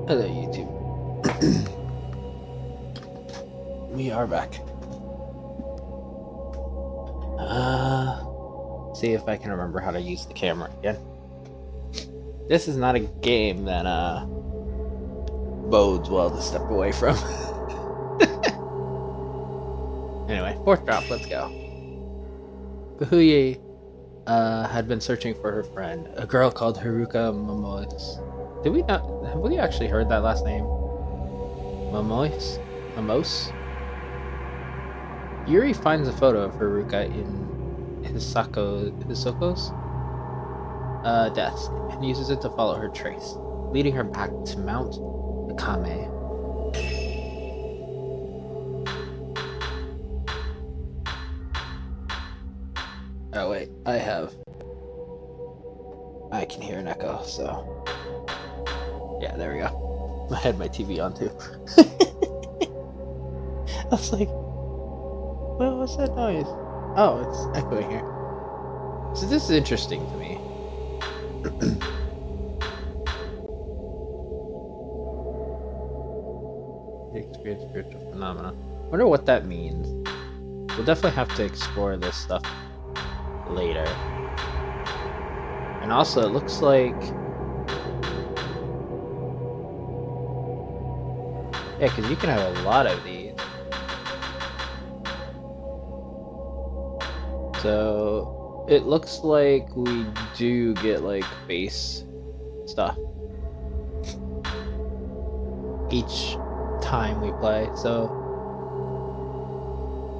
Hello, YouTube. We are back. See if I can remember how to use the camera again. This is not a game that bodes well to step away from. Anyway, fourth drop. Let's go. Kahuye had been searching for her friend, a girl called Haruka Momois. Did we not? Have we actually heard that last name? Momois? Mamos? Yuri finds a photo of Haruka in Hisoko's desk and uses it to follow her trace, leading her back to Mount Akame. Oh wait, I can hear an echo, so yeah, there we go. I had my TV on too. I was like, what was that noise? Oh, it's echoing here. So this is interesting to me. Experience spiritual phenomena. Wonder what that means. We'll definitely have to explore this stuff later. And also, it looks like, yeah, because you can have a lot of these. So it looks like we do get like base stuff each time we play, so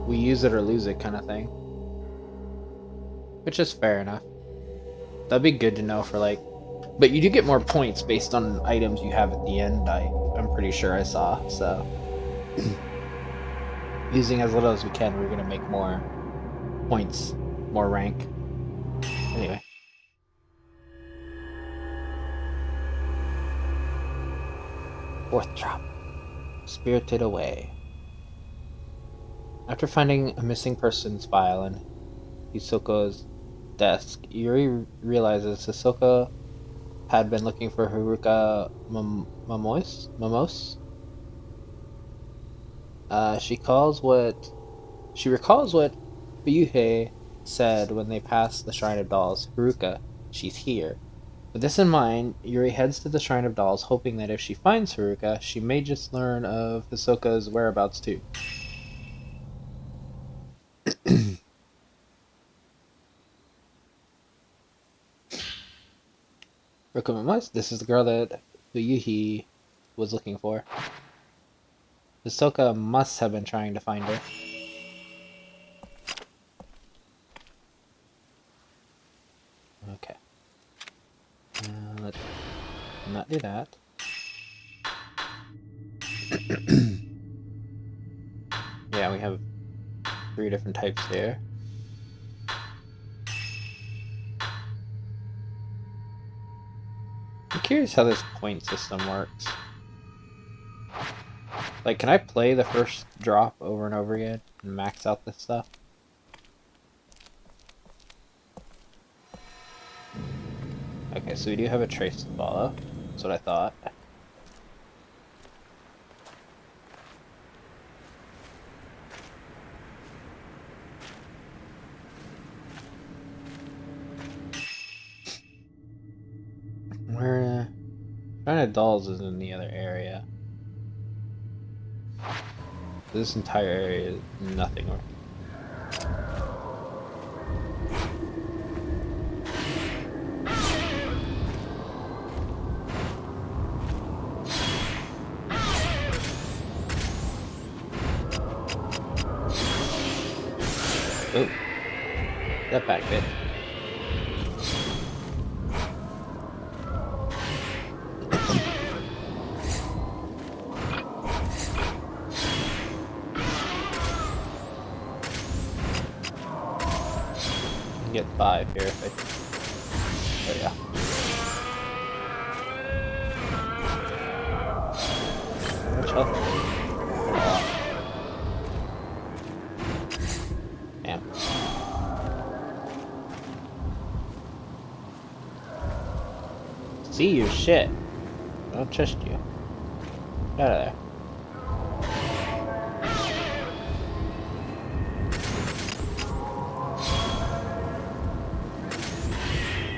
we use it or lose it kind of thing, which is fair enough. That'd be good to know for like, but you do get more points based on items you have at the end. I'm pretty sure I saw, so using as little as we can, we're gonna make more points, more rank. Anyway. Fourth drop. Spirited Away. After finding a missing persons file in Hisoko's desk, Yuri realizes Hisoka had been looking for Haruka Mamos. She recalls what Fuyuhei said when they passed the Shrine of Dolls. Haruka, she's here. With this in mind, Yuri heads to the Shrine of Dolls, hoping that if she finds Haruka, she may just learn of Hisoka's whereabouts too. Haruka, this is the girl that Fuyuhei was looking for. Hisoka must have been trying to find her. Okay. Let's not do that. Yeah, we have 3 different types here. I'm curious how this point system works. Like, can I play the first drop over and over again and max out this stuff? Okay, so we do have a trace to follow. That's what I thought. Where Shrine of Dolls is in the other area. This entire area is nothing. Oh, that back bit. Get 5 here if I... There we go. Much health? Damn. See your shit. I don't trust you. Get out of there.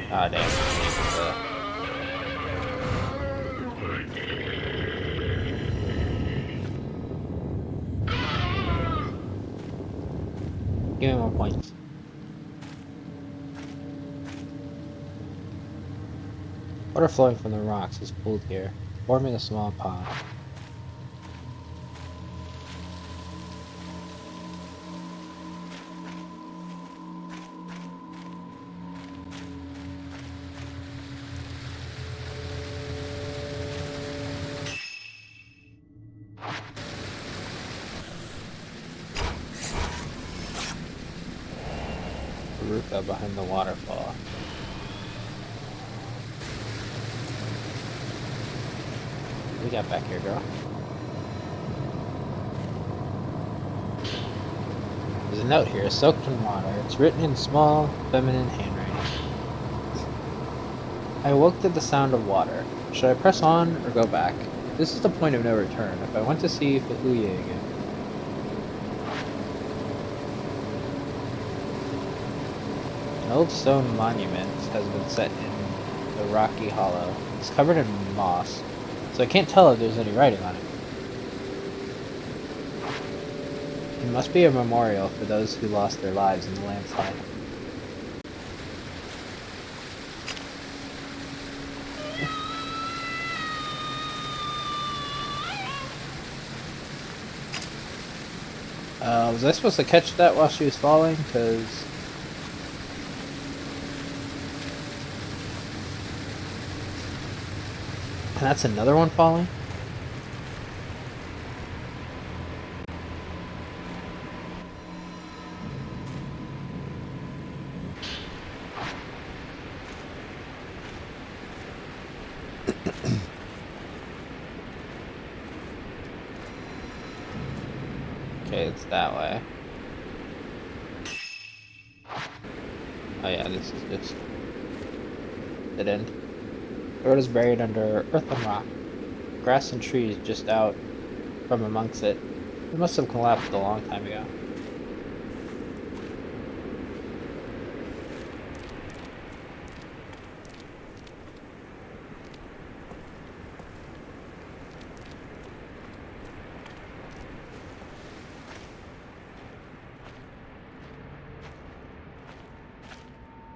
Ah, damn. Give me 1 point. Water flowing from the rocks is pooled here, forming a small pond. Haruka behind the waterfall. What we got back here, girl? There's a note here, soaked in water. It's written in small, feminine handwriting. I awoke to the sound of water. Should I press on or go back? This is the point of no return. If I want to see Fuhuye again. An old stone monument has been set in the rocky hollow. It's covered in moss, so I can't tell if there's any writing on it. It must be a memorial for those who lost their lives in the landslide. Was I supposed to catch that while she was falling? Because... And that's another one falling? Okay, it's that way. Oh yeah, this is just dead end. The road is buried under earth and rock. Grass and trees just out from amongst it. It must have collapsed a long time ago.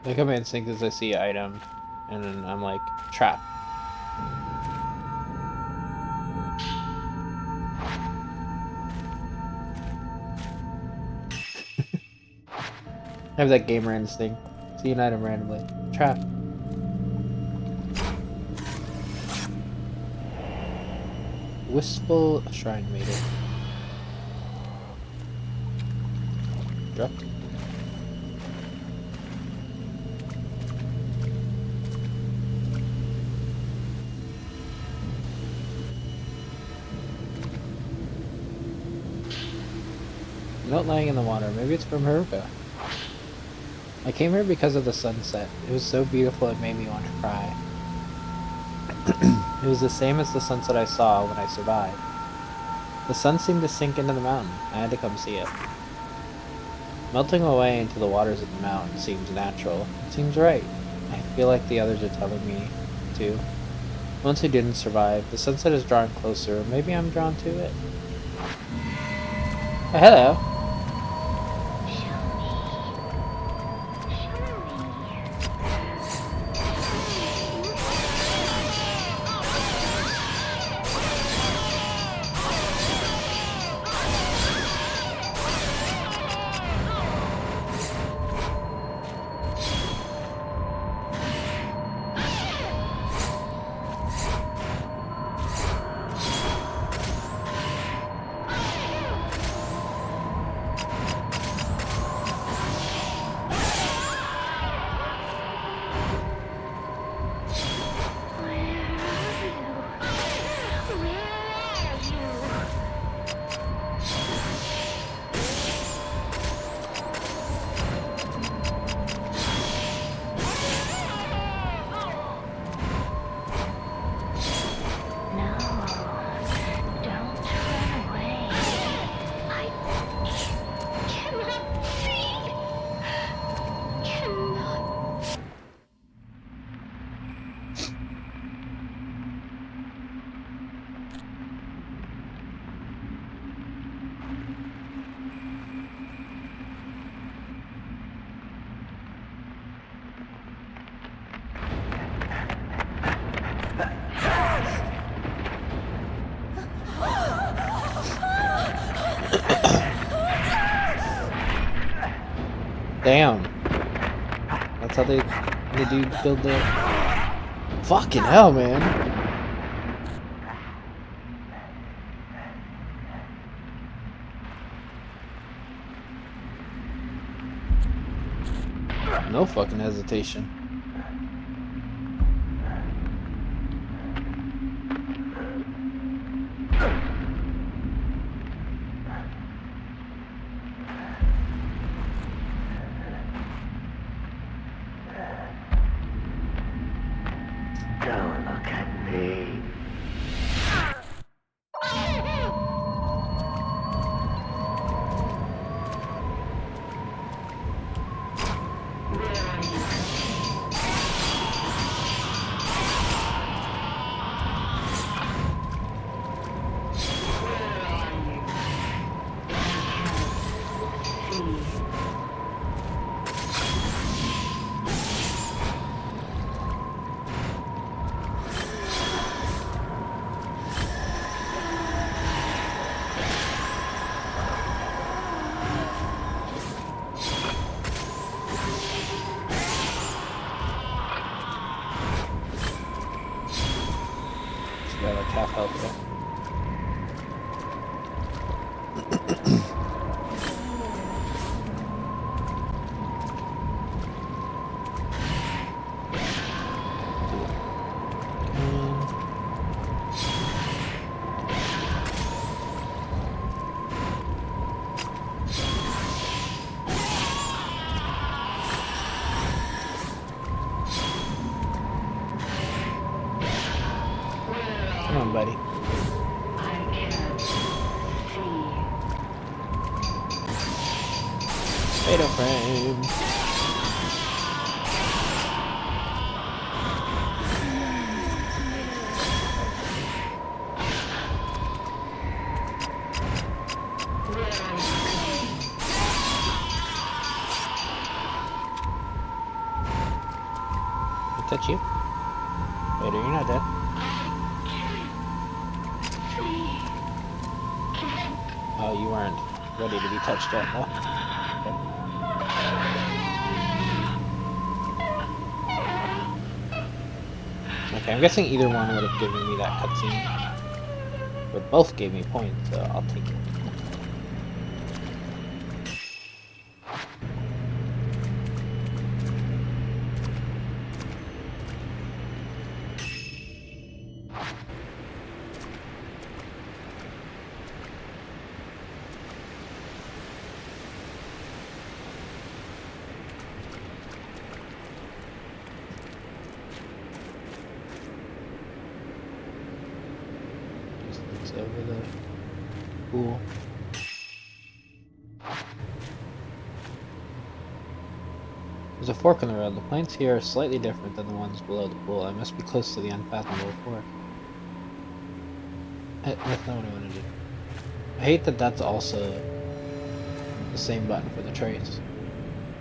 I come instinct as I see an item, and then I'm like, trap. I have that gamer instinct. See an item randomly. Trap. Wistful Shrine Maiden. Drop. Note lying in the water. Maybe it's from Haruka. I came here because of the sunset. It was so beautiful it made me want to cry. It was the same as the sunset I saw when I survived. The sun seemed to sink into the mountain. I had to come see it. Melting away into the waters of the mountain seems natural. It seems right. I feel like the others are telling me to. Ones who didn't survive, the sunset is drawing closer. Maybe I'm drawn to it. Oh, hello. Damn. That's how they do build their... Fucking hell, man. No fucking hesitation. Don't look at me. Got like half health there. Come on, buddy. Fatal frame. Is that you? Wait, you're not dead. Oh, you weren't ready to be touched yet, though. Okay, I'm guessing either one would have given me that cutscene. But both gave me points, so I'll take it. It's over the pool. There's a fork in the road. The plants here are slightly different than the ones below the pool. I must be close to the unfathomable fork. That's not what I want to do. I hate that that's also the same button for the trace.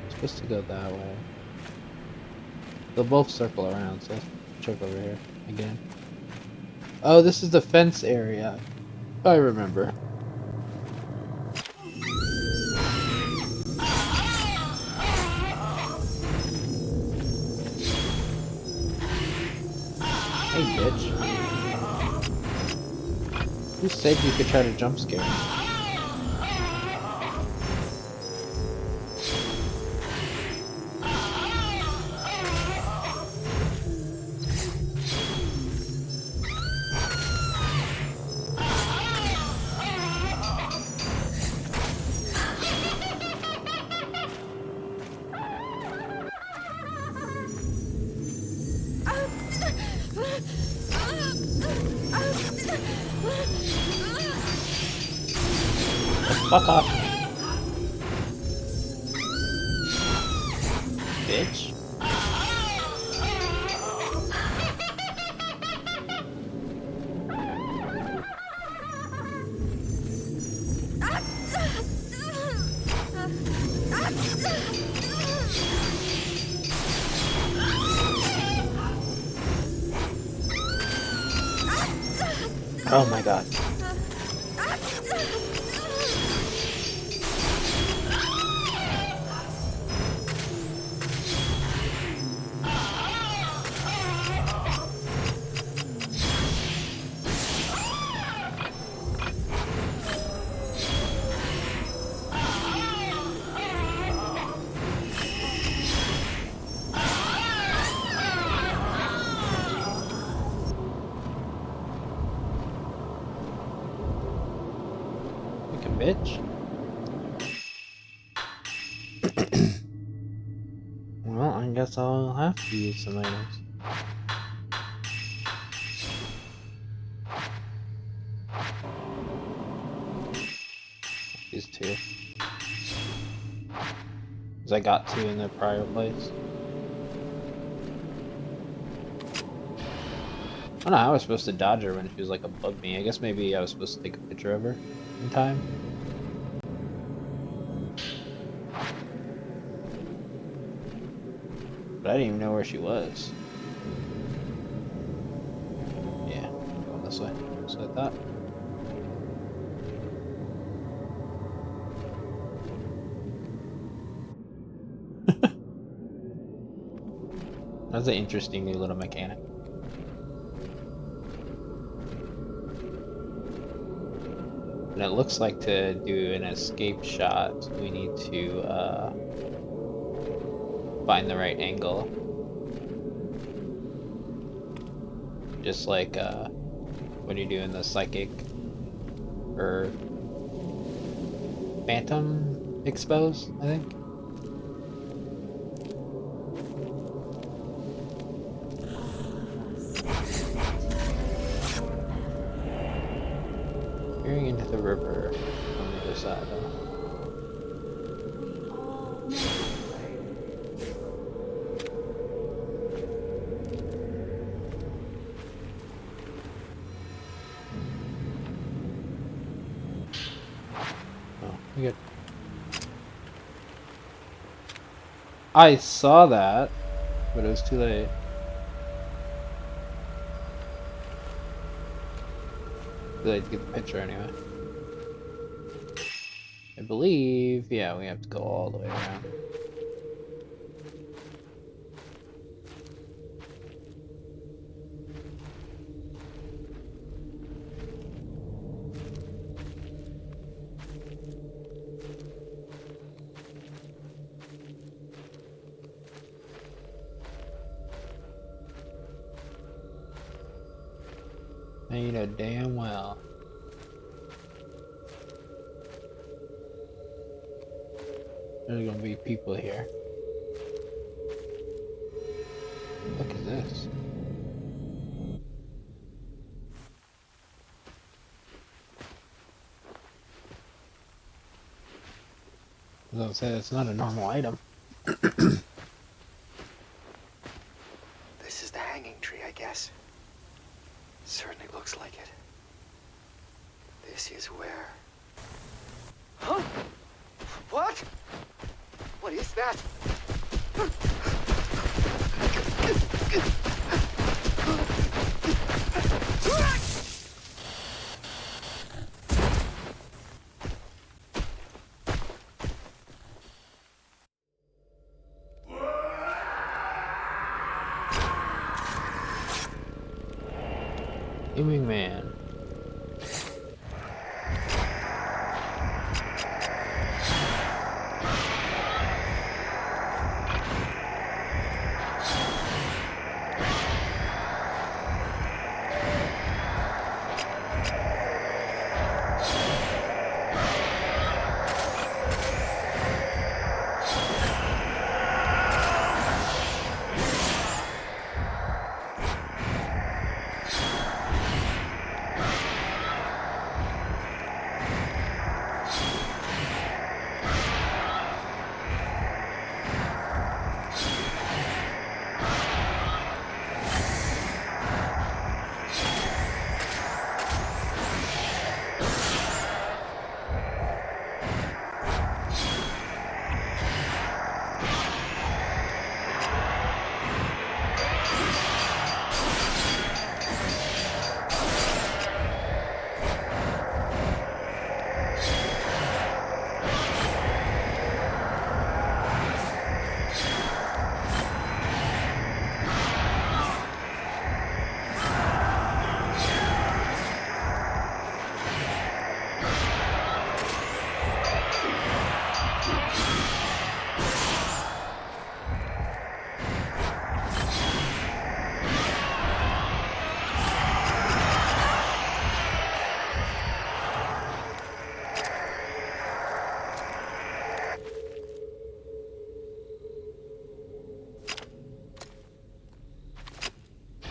It's supposed to go that way. They'll both circle around, so let's check over here again. Oh, this is the fence area. I remember. Hey, bitch. Who said you could try to jump scare me? Fuck off. Bitch. Oh my god. Like a bitch. Well, I guess I'll have to use some items. These two. Because I got two in the prior place. I don't know how I was supposed to dodge her when she was like above me. I guess maybe I was supposed to take a picture of her in time. But I didn't even know where she was. Yeah, I'm going this way. So I thought. That's an interesting new little mechanic. And it looks like to do an escape shot, we need to find the right angle. Just like when you're doing the psychic or phantom expose, I think. Peering into the river on the other side, though. Oh, we good. I saw that, but it was too late. Too late to get the picture anyway. I believe, yeah, we have to go all the way around. And you know damn well. There's gonna be people here. Look at this. As I said, it's not a normal item. This is the hanging tree, I guess. Certainly looks like it. This is where... Huh? What? What is that? Flaming man.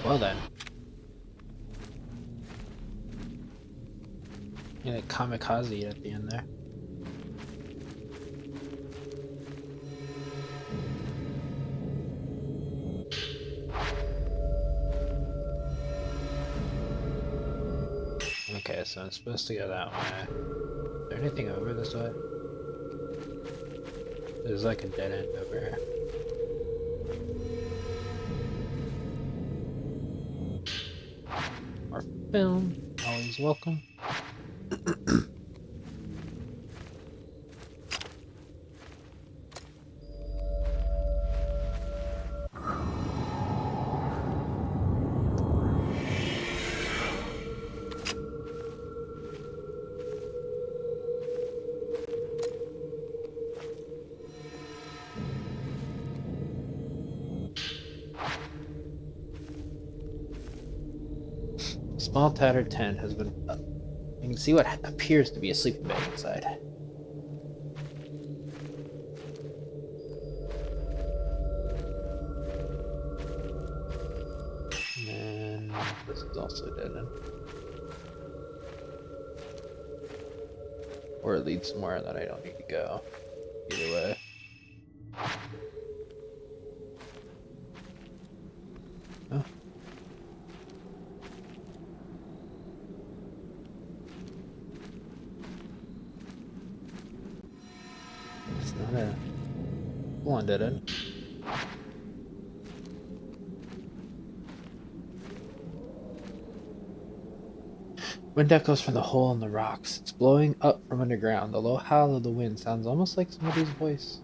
Well then. Yeah, like kamikaze at the end there. Okay, so I'm supposed to go that way. Is there anything over this way? There's like a dead end over here. Or film. Always welcome. A small tattered tent has been up. You can see what appears to be a sleeping bag inside. And then this is also dead end. Or it leads somewhere that I don't need to go. Either way. Oh. It's not a one dead end. Wind echoes from the hole in the rocks. It's blowing up from underground. The low howl of the wind sounds almost like somebody's voice.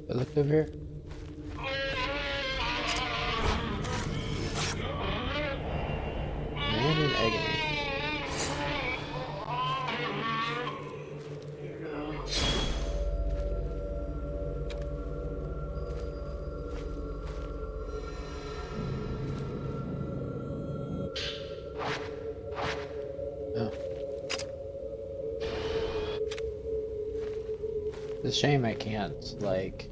I looked over here. Man in agony. Oh. It's a shame I can't, like...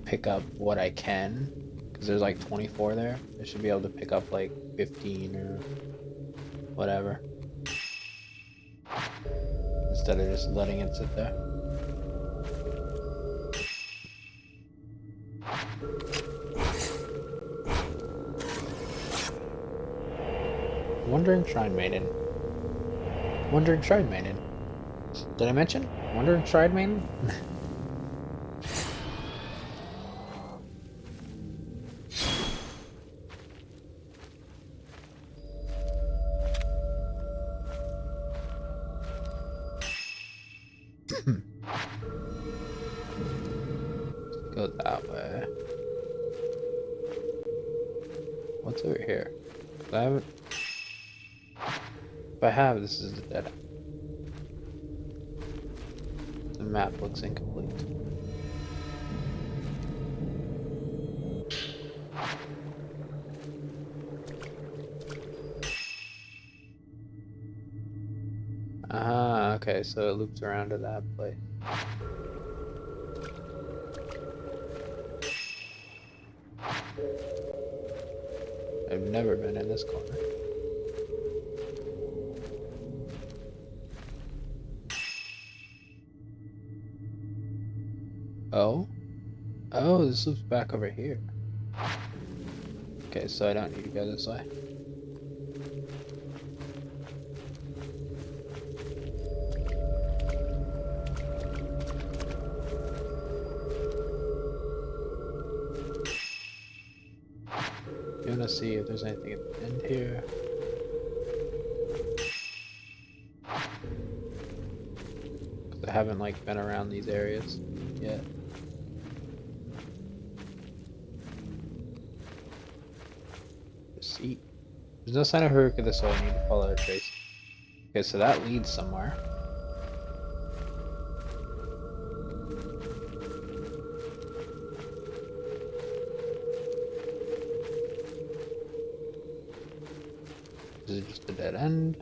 pick up what I can. Because there's like 24 there. I should be able to pick up like 15 or whatever. Instead of just letting it sit there. Wandering Shrine Maiden. Wandering Shrine Maiden. Did I mention? Wandering Shrine Maiden? Go that way. What's over here? I haven't... If I have, this is the dead end. The map looks incomplete. Ah, okay, so it loops around to that place. I've never been in this corner. Oh? Oh, this loops back over here. Okay, so I don't need to go this way. I'm gonna see if there's anything at the end here. I haven't like been around these areas yet. See, there's no sign of Haruka this way. I need to follow her trace. Okay, so that leads somewhere. This is just a dead end.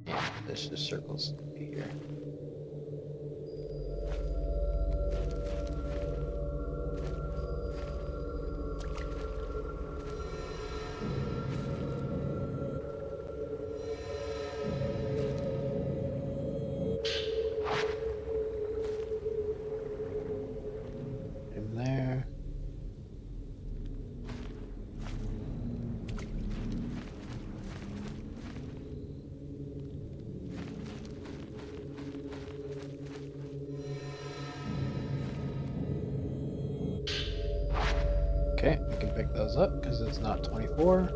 Yeah, there's just circles here. In there. Okay, we can pick those up because it's not 24.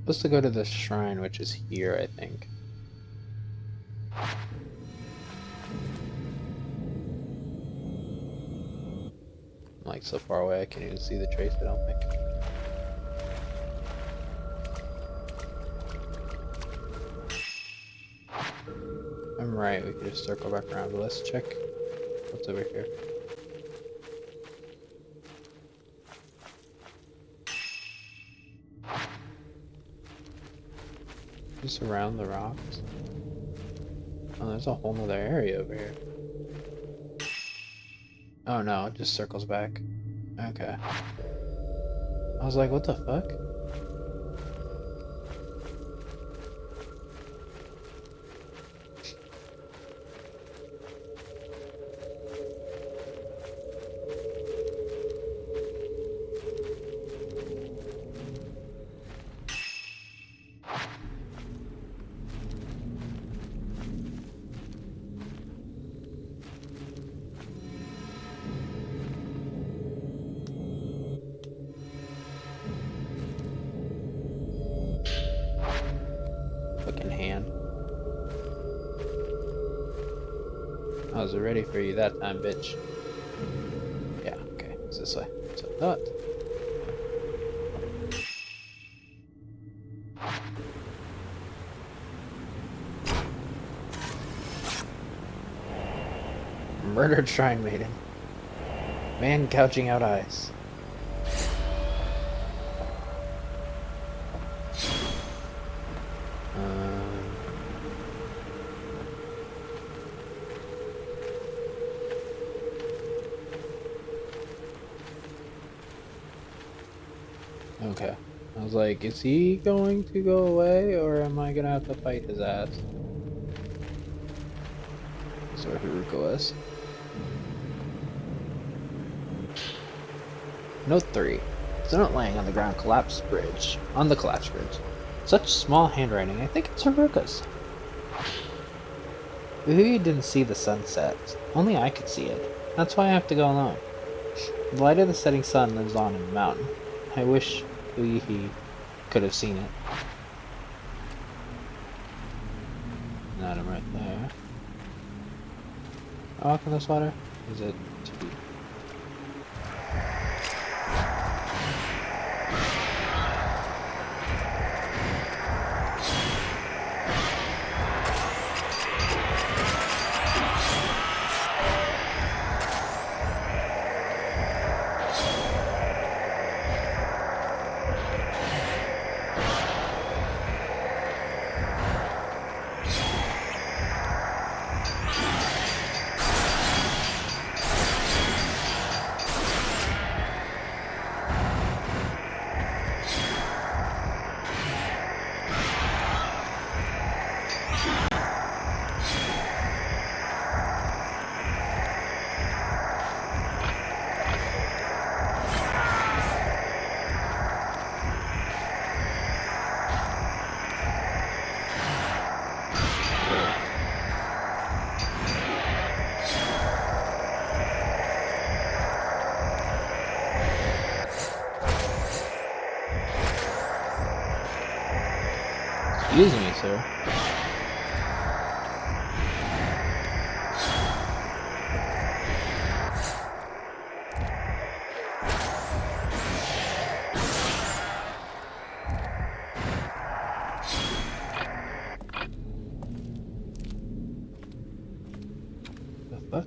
Supposed to go to the shrine, which is here, I think. I'm like so far away I can't even see the trace, I don't think. I'm right, we could just circle back around, but let's check what's over here. Just around the rocks. Oh, there's a whole nother area over here. Oh no, it just circles back. Okay. I was like, what the fuck? Fucking hand. I was ready for you that time, bitch. Yeah, okay, it's this way. So I thought. Murdered Shrine Maiden. Man gouging out eyes. Okay. I was like, is he going to go away, or am I gonna have to fight his ass? That's where Haruka was. Note 3. Student laying on the ground collapsed bridge. On the collapsed bridge. Such small handwriting, I think it's Haruka's. Uhui didn't see the sunset. Only I could see it. That's why I have to go alone. The light of the setting sun lives on in the mountain. I wish Uhui could have seen it. Not him right there. I walk in this water? Is it too deep? here. The fuck?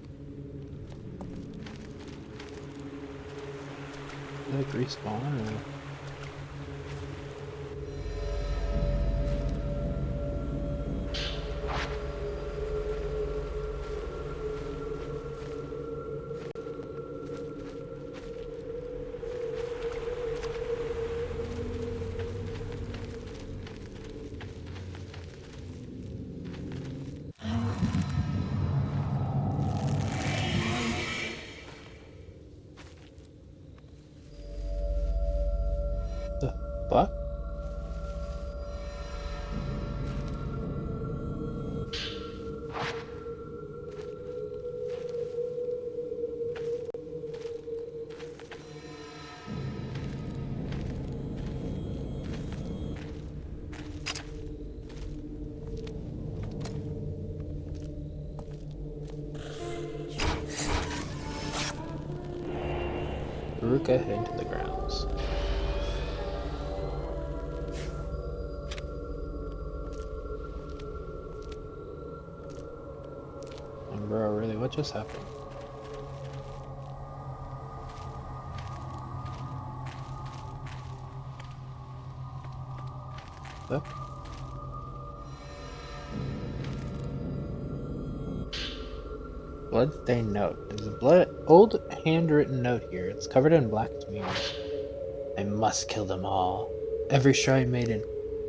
Did it like respawn or? The fuck? Haruka head to the grounds. And bro, really, what just happened? Fuck? Bloodstained note. There's a old handwritten note here. It's covered in black smears. I must kill them all. Every shrine maiden.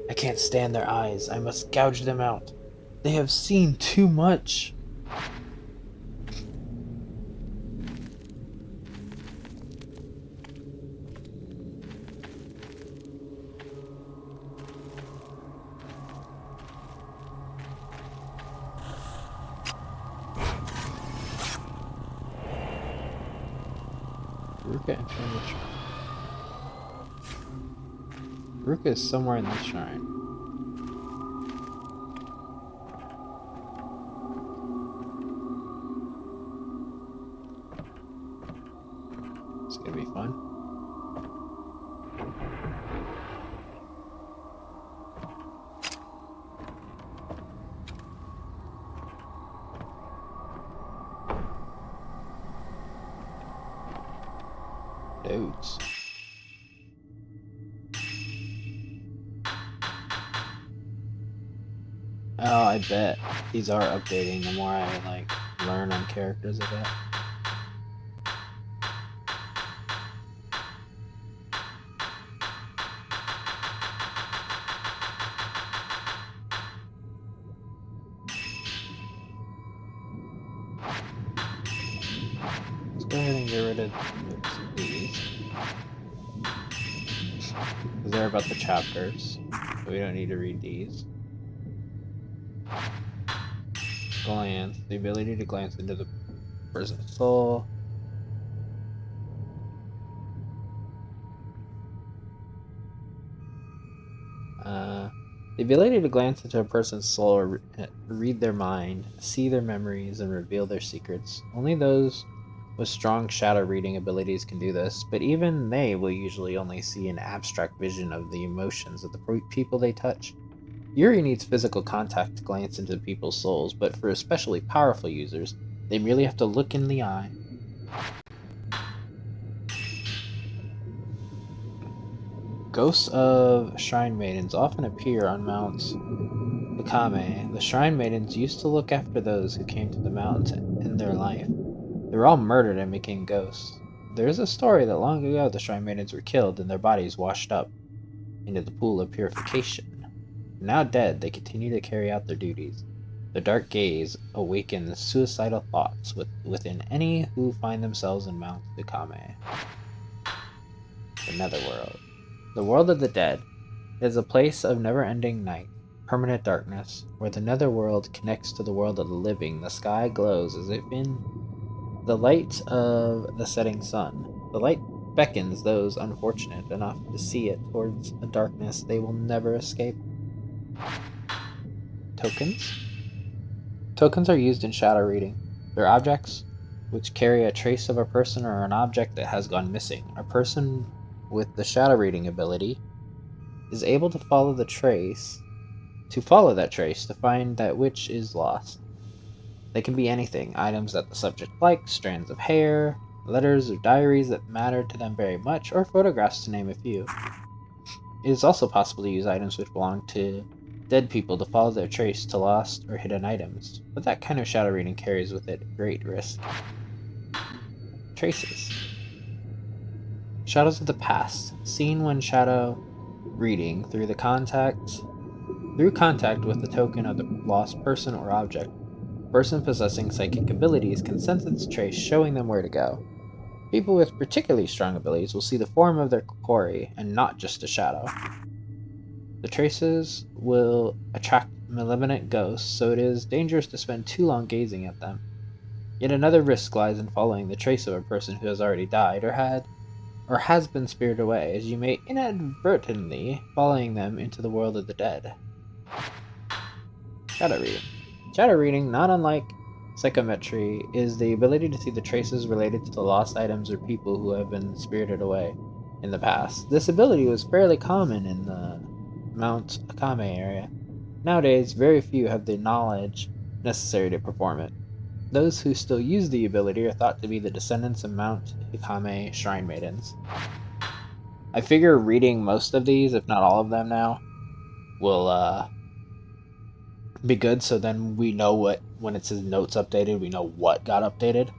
I can't stand their eyes. I must gouge them out. They have seen too much. Ruka entering the shrine. Ruka is somewhere in this shrine. It's gonna be fun. Dudes. Oh, I bet these are updating the more I like learn on characters, I bet. Let's go ahead and get rid of these. Because they're about the chapters. So we don't need to read these. Glance. The ability to glance into the person's soul. The ability to glance into a person's soul or read their mind, see their memories, and reveal their secrets. Only those with strong shadow reading abilities can do this, but even they will usually only see an abstract vision of the emotions of the people they touch. Yuri needs physical contact to glance into people's souls, but for especially powerful users, they merely have to look in the eye. Ghosts of shrine maidens often appear on mounts Okame. The shrine maidens used to look after those who came to the mountains in their life. They were all murdered and became ghosts. There is a story that long ago the shrine maidens were killed and their bodies washed up into the pool of purification. Now dead, they continue to carry out their duties. Their dark gaze awakens suicidal thoughts within any who find themselves in Mount Okame. The Netherworld. The world of the dead is a place of never-ending night, permanent darkness, where the netherworld connects to the world of the living. The sky glows as if in the light of the setting sun. The light beckons those unfortunate enough to see it towards a darkness they will never escape. tokens. Tokens are used in shadow reading. They're objects which carry a trace of a person or an object that has gone missing. A person with the shadow reading ability is able to follow that trace to find that which is lost. They can be anything: items that the subject likes, strands of hair, letters or diaries that matter to them very much, or photographs, to name a few. It is also possible to use items which belong to dead people to follow their trace to lost or hidden items, but that kind of shadow reading carries with it great risk. Traces. Shadows of the past, seen when shadow reading through contact with the token of the lost person or object. A person possessing psychic abilities can sense its trace, showing them where to go. People with particularly strong abilities will see the form of their quarry and not just a shadow. The traces will attract malevolent ghosts, so it is dangerous to spend too long gazing at them. Yet another risk lies in following the trace of a person who has already died or has been spirited away, as you may inadvertently following them into the world of the dead. Shadow reading. Shadow reading, not unlike psychometry, is the ability to see the traces related to the lost items or people who have been spirited away in the past. This ability was fairly common in the Mount Akame area. Nowadays, very few have the knowledge necessary to perform it. Those who still use the ability are thought to be the descendants of Mount Hikame shrine maidens. I figure reading most of these, if not all of them now, will be good, so then we know what, when it says notes updated, we know what got updated.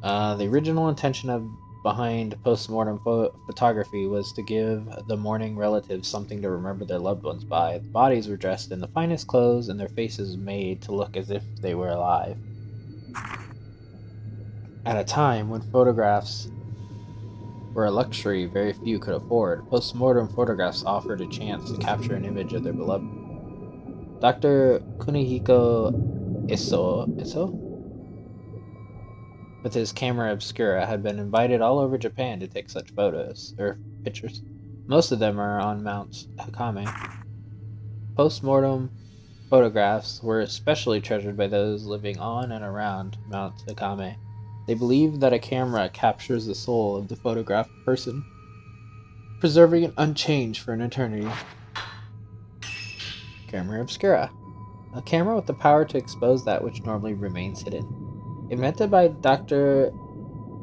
The original intention behind post-mortem photography was to give the mourning relatives something to remember their loved ones by. The bodies were dressed in the finest clothes and their faces made to look as if they were alive. At a time when photographs were a luxury very few could afford, post-mortem photographs offered a chance to capture an image of their beloved. Dr. Kunihiko Iso, with his camera obscura, had been invited all over Japan to take such photos, or pictures. Most of them are on Mount Hakame. Post-mortem photographs were especially treasured by those living on and around Mount Hakame. They believed that a camera captures the soul of the photographed person, preserving it unchanged for an eternity. Camera obscura. A camera with the power to expose that which normally remains hidden. Invented by Dr.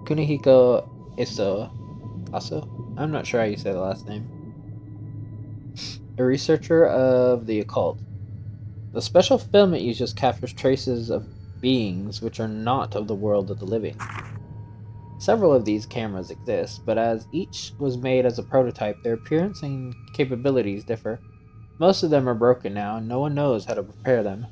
Kunihiko Aso? I'm not sure how you say the last name. A researcher of the occult. The special film it uses captures traces of beings which are not of the world of the living. Several of these cameras exist, but as each was made as a prototype, their appearance and capabilities differ. Most of them are broken now, and no one knows how to repair them.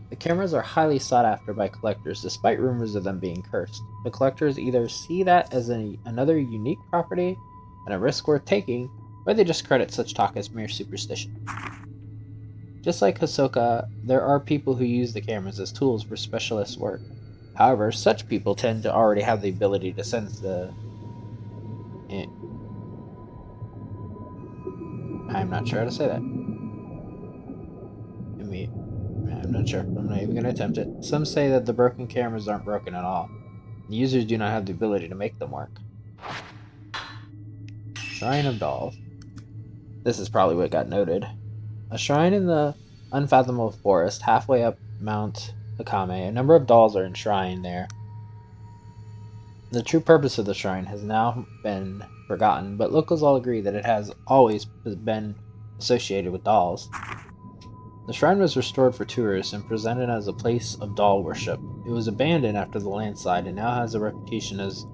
The cameras are highly sought after by collectors, despite rumors of them being cursed. The collectors either see that as another unique property and a risk worth taking, or they just credit such talk as mere superstition. Just like Hisoka, there are people who use the cameras as tools for specialist work. However, such people tend to already have the ability to sense the... I'm not sure how to say that. I'm not sure. I'm not even going to attempt it. Some say that the broken cameras aren't broken at all. The users do not have the ability to make them work. Shrine of Dolls. This is probably what got noted. A shrine in the unfathomable forest, halfway up Mount Hakame. A number of dolls are enshrined there. The true purpose of the shrine has now been forgotten, but locals all agree that it has always been associated with dolls. The shrine was restored for tourists and presented as a place of doll worship. It was abandoned after the landslide and now has a reputation as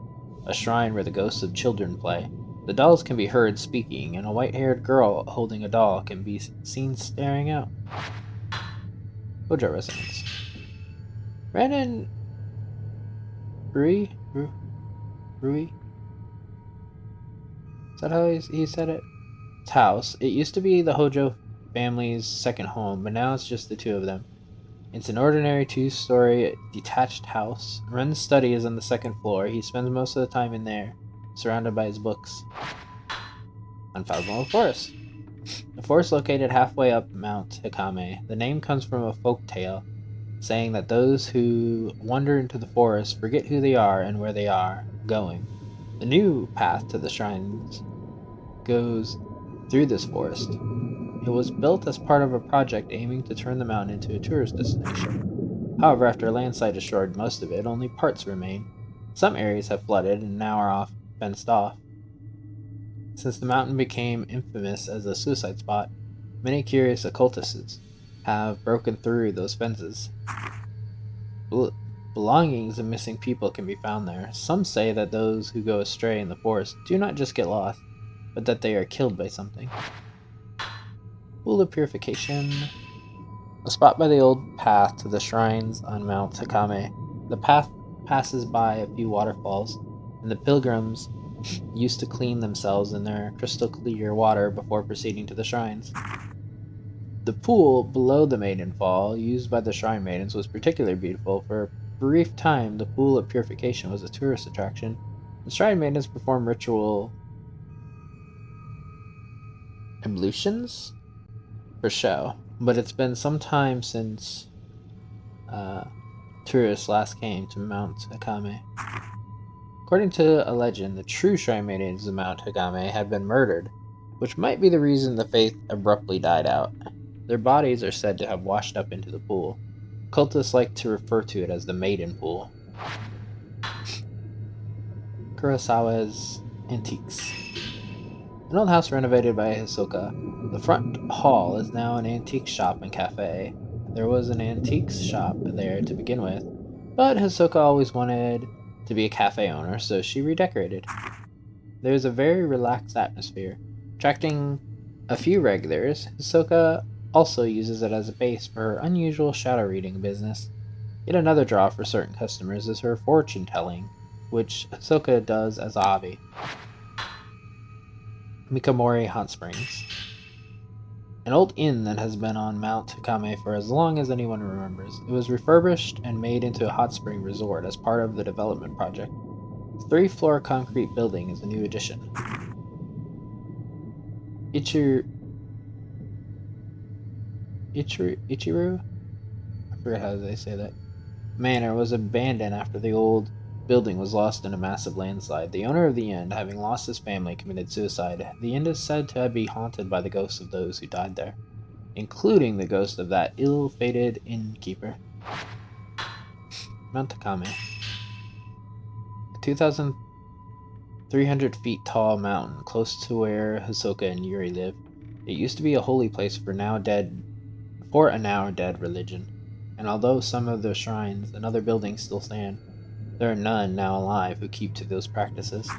a shrine where the ghosts of children play. The dolls can be heard speaking, and a white-haired girl holding a doll can be seen staring out. Hojo residence. Ran Rui? Rui? Is that how he said it? It's house. It used to be the Hojo family's second home, but now it's just the two of them. It's an ordinary two-story detached house. Ren's study is on the second floor. He spends most of the time in there, surrounded by his books. Unfathomable Forest. The forest located halfway up Mount Hikame. The name comes from a folk tale saying that those who wander into the forest forget who they are and where they are going. The new path to the shrines goes through this forest. It was built as part of a project aiming to turn the mountain into a tourist destination. However, after a landslide destroyed most of it, only parts remain. Some areas have flooded and now are fenced off. Since the mountain became infamous as a suicide spot, many curious occultists have broken through those fences. Belongings of missing people can be found there. Some say that those who go astray in the forest do not just get lost, but that they are killed by something. Pool of Purification. A spot by the old path to the shrines on Mount Takame. The path passes by a few waterfalls, and the pilgrims used to clean themselves in their crystal clear water before proceeding to the shrines. The pool below the Maiden Fall, used by the shrine maidens, was particularly beautiful. For a brief time, the Pool of Purification was a tourist attraction, and shrine maidens performed ritual ablutions for show. But it's been some time since tourists last came to Mount Hakame. According to a legend, the true shrine maidens of Mount Hagame had been murdered, which might be the reason the faith abruptly died out. Their bodies are said to have washed up into the pool. Cultists like to refer to it as the Maiden Pool. Kurosawa's Antiques. An old house renovated by Hisoka. The front hall is now an antique shop and cafe. There was an antiques shop there to begin with, but Hisoka always wanted to be a cafe owner, so she redecorated. There is a very relaxed atmosphere, attracting a few regulars. Hisoka also uses it as a base for her unusual shadow reading business. Yet another draw for certain customers is her fortune telling, which Hisoka does as a hobby. Mikamori Hot Springs. An old inn that has been on Mount Hakame for as long as anyone remembers. It was refurbished and made into a hot spring resort as part of the development project. The three-floor concrete building is a new addition. Ichiru? I forget how they say that. Manor was abandoned after the old building was lost in a massive landslide. The owner of the inn, having lost his family, committed suicide. The inn is said to be haunted by the ghosts of those who died there, including the ghost of that ill-fated innkeeper. Mount Takame. A 2,300 feet tall mountain close to where Hisoka and Yuri live. It used to be a holy place for a now dead religion, and although some of the shrines and other buildings still stand, there are none now alive who keep to those practices.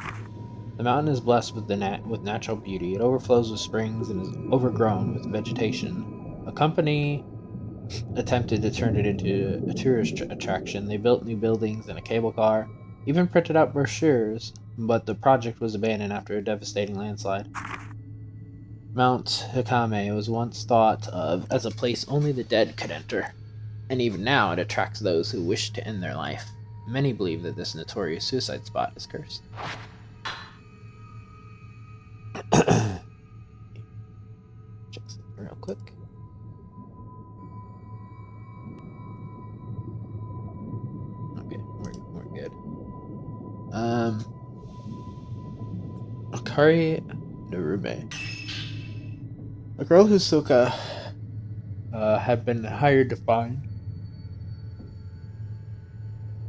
The mountain is blessed with natural beauty. It overflows with springs and is overgrown with vegetation. A company attempted to turn it into a tourist attraction. They built new buildings and a cable car, even printed out brochures, but the project was abandoned after a devastating landslide. Mount Hikame was once thought of as a place only the dead could enter, and even now it attracts those who wish to end their life. Many believe that this notorious suicide spot is cursed. Check something real quick. Okay, we're good. Akari Narube. A girl Hisoka had been hired to find.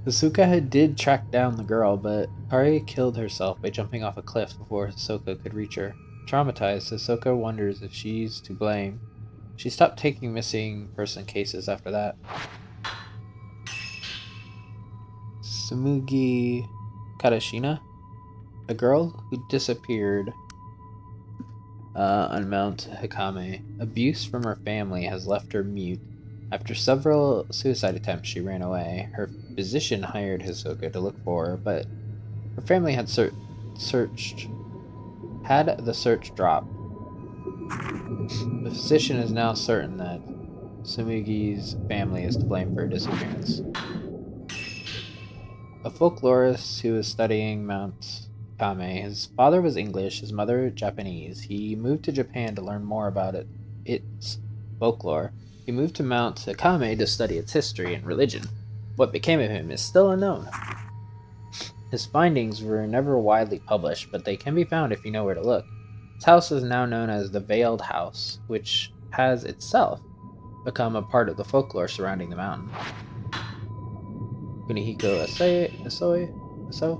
Hisoka did track down the girl, but Akari killed herself by jumping off a cliff before Hisoka could reach her. Traumatized, Hisoka wonders if she's to blame. She stopped taking missing person cases after that. Sumugi Kadashina, a girl who disappeared on Mount Hikame. Abuse from her family has left her mute. After several suicide attempts, she ran away. Her physician hired Hisoka to look for her, but her family had the search dropped. The physician is now certain that Sumugi's family is to blame for her disappearance. A folklorist who is studying Mount Kame. His father was English, his mother Japanese. He moved to Japan to learn more about its folklore. He moved to Mount Kame to study its history and religion. What became of him is still unknown. His findings were never widely published, but they can be found if you know where to look. His house is now known as the Veiled House, which has itself become a part of the folklore surrounding the mountain. Kunihiko Aso,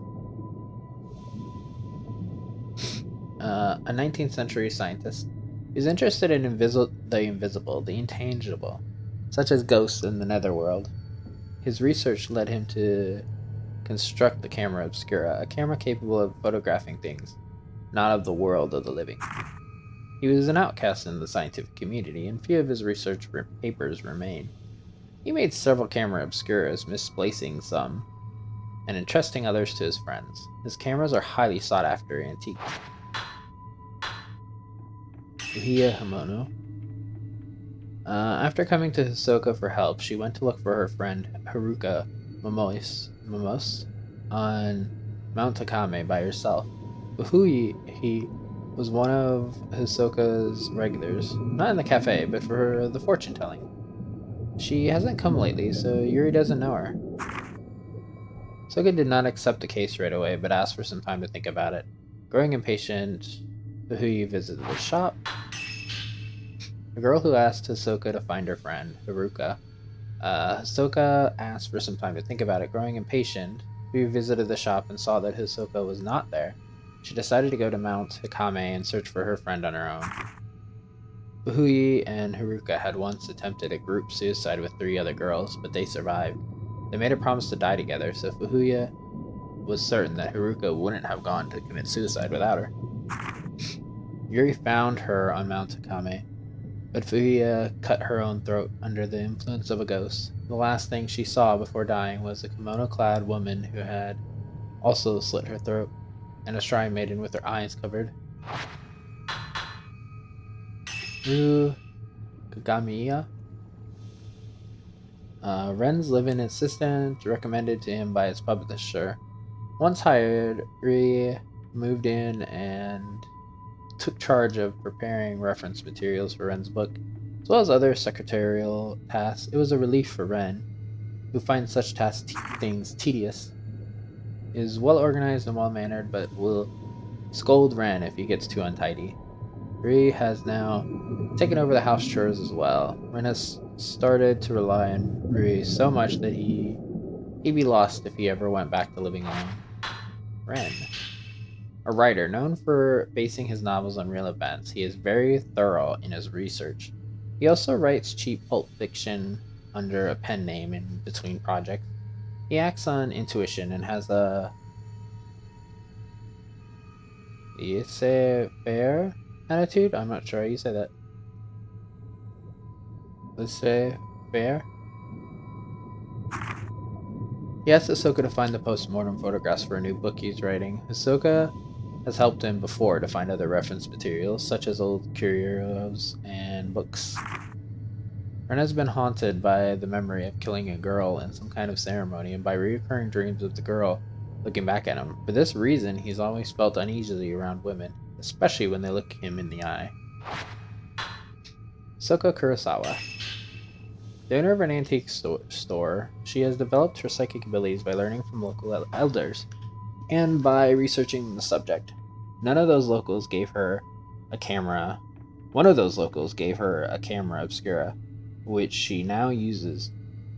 a 19th century scientist who's interested in the invisible, the intangible, such as ghosts in the netherworld. His research led him to construct the camera obscura, a camera capable of photographing things not of the world of the living. He was an outcast in the scientific community, and few of his research papers remain. He made several camera obscuras, misplacing some and entrusting others to his friends. His cameras are highly sought after antiques. Uhiya Himono. After coming to Hisoka for help, she went to look for her friend Haruka Momos on Mount Takame by herself. He was one of Hisoka's regulars, not in the cafe, but for the fortune telling. She hasn't come lately, so Yuri doesn't know her. Hisoka did not accept the case right away, but asked for some time to think about it. Growing impatient, Fuhuyi visited the shop. The girl who asked Hisoka to find her friend, Haruka. Hisoka asked for some time to think about it. Growing impatient, Fuhuyi visited the shop and saw that Hisoka was not there. She decided to go to Mount Hikame and search for her friend on her own. Fuhuyi and Haruka had once attempted a group suicide with 3 other girls, but they survived. They made a promise to die together, so Fuhuya was certain that Haruka wouldn't have gone to commit suicide without her. Yuri found her on Mount Hikame, but Fuhuya cut her own throat under the influence of a ghost. The last thing she saw before dying was a kimono-clad woman who had also slit her throat, and a shrine maiden with her eyes covered. Ru Kagamiya. Ren's live-in assistant recommended to him by his publisher. Once hired, Ri moved in and took charge of preparing reference materials for Ren's book, as well as other secretarial tasks. It was a relief for Ren, who finds such things tedious. He is well organized and well mannered, but will scold Ren if he gets too untidy. Ri has now taken over the house chores as well. Ren has started to rely on Ri so much that he'd be lost if he ever went back to living alone. Ren. A writer known for basing his novels on real events, he is very thorough in his research. He also writes cheap pulp fiction under a pen name in between projects. He acts on intuition and has a laissez-faire attitude. I'm not sure how you say that. Laissez-faire? He asks Hisoka to find the post-mortem photographs for a new book he's writing. Hisoka has helped him before to find other reference materials, such as old curios and books. Ren has been haunted by the memory of killing a girl in some kind of ceremony and by recurring dreams of the girl looking back at him. For this reason, he's always felt uneasy around women, especially when they look him in the eye. Soko Kurosawa. The owner of an antique store, she has developed her psychic abilities by learning from local elders and by researching the subject. None of those locals gave her a camera. One of those locals gave her a camera obscura, which she now uses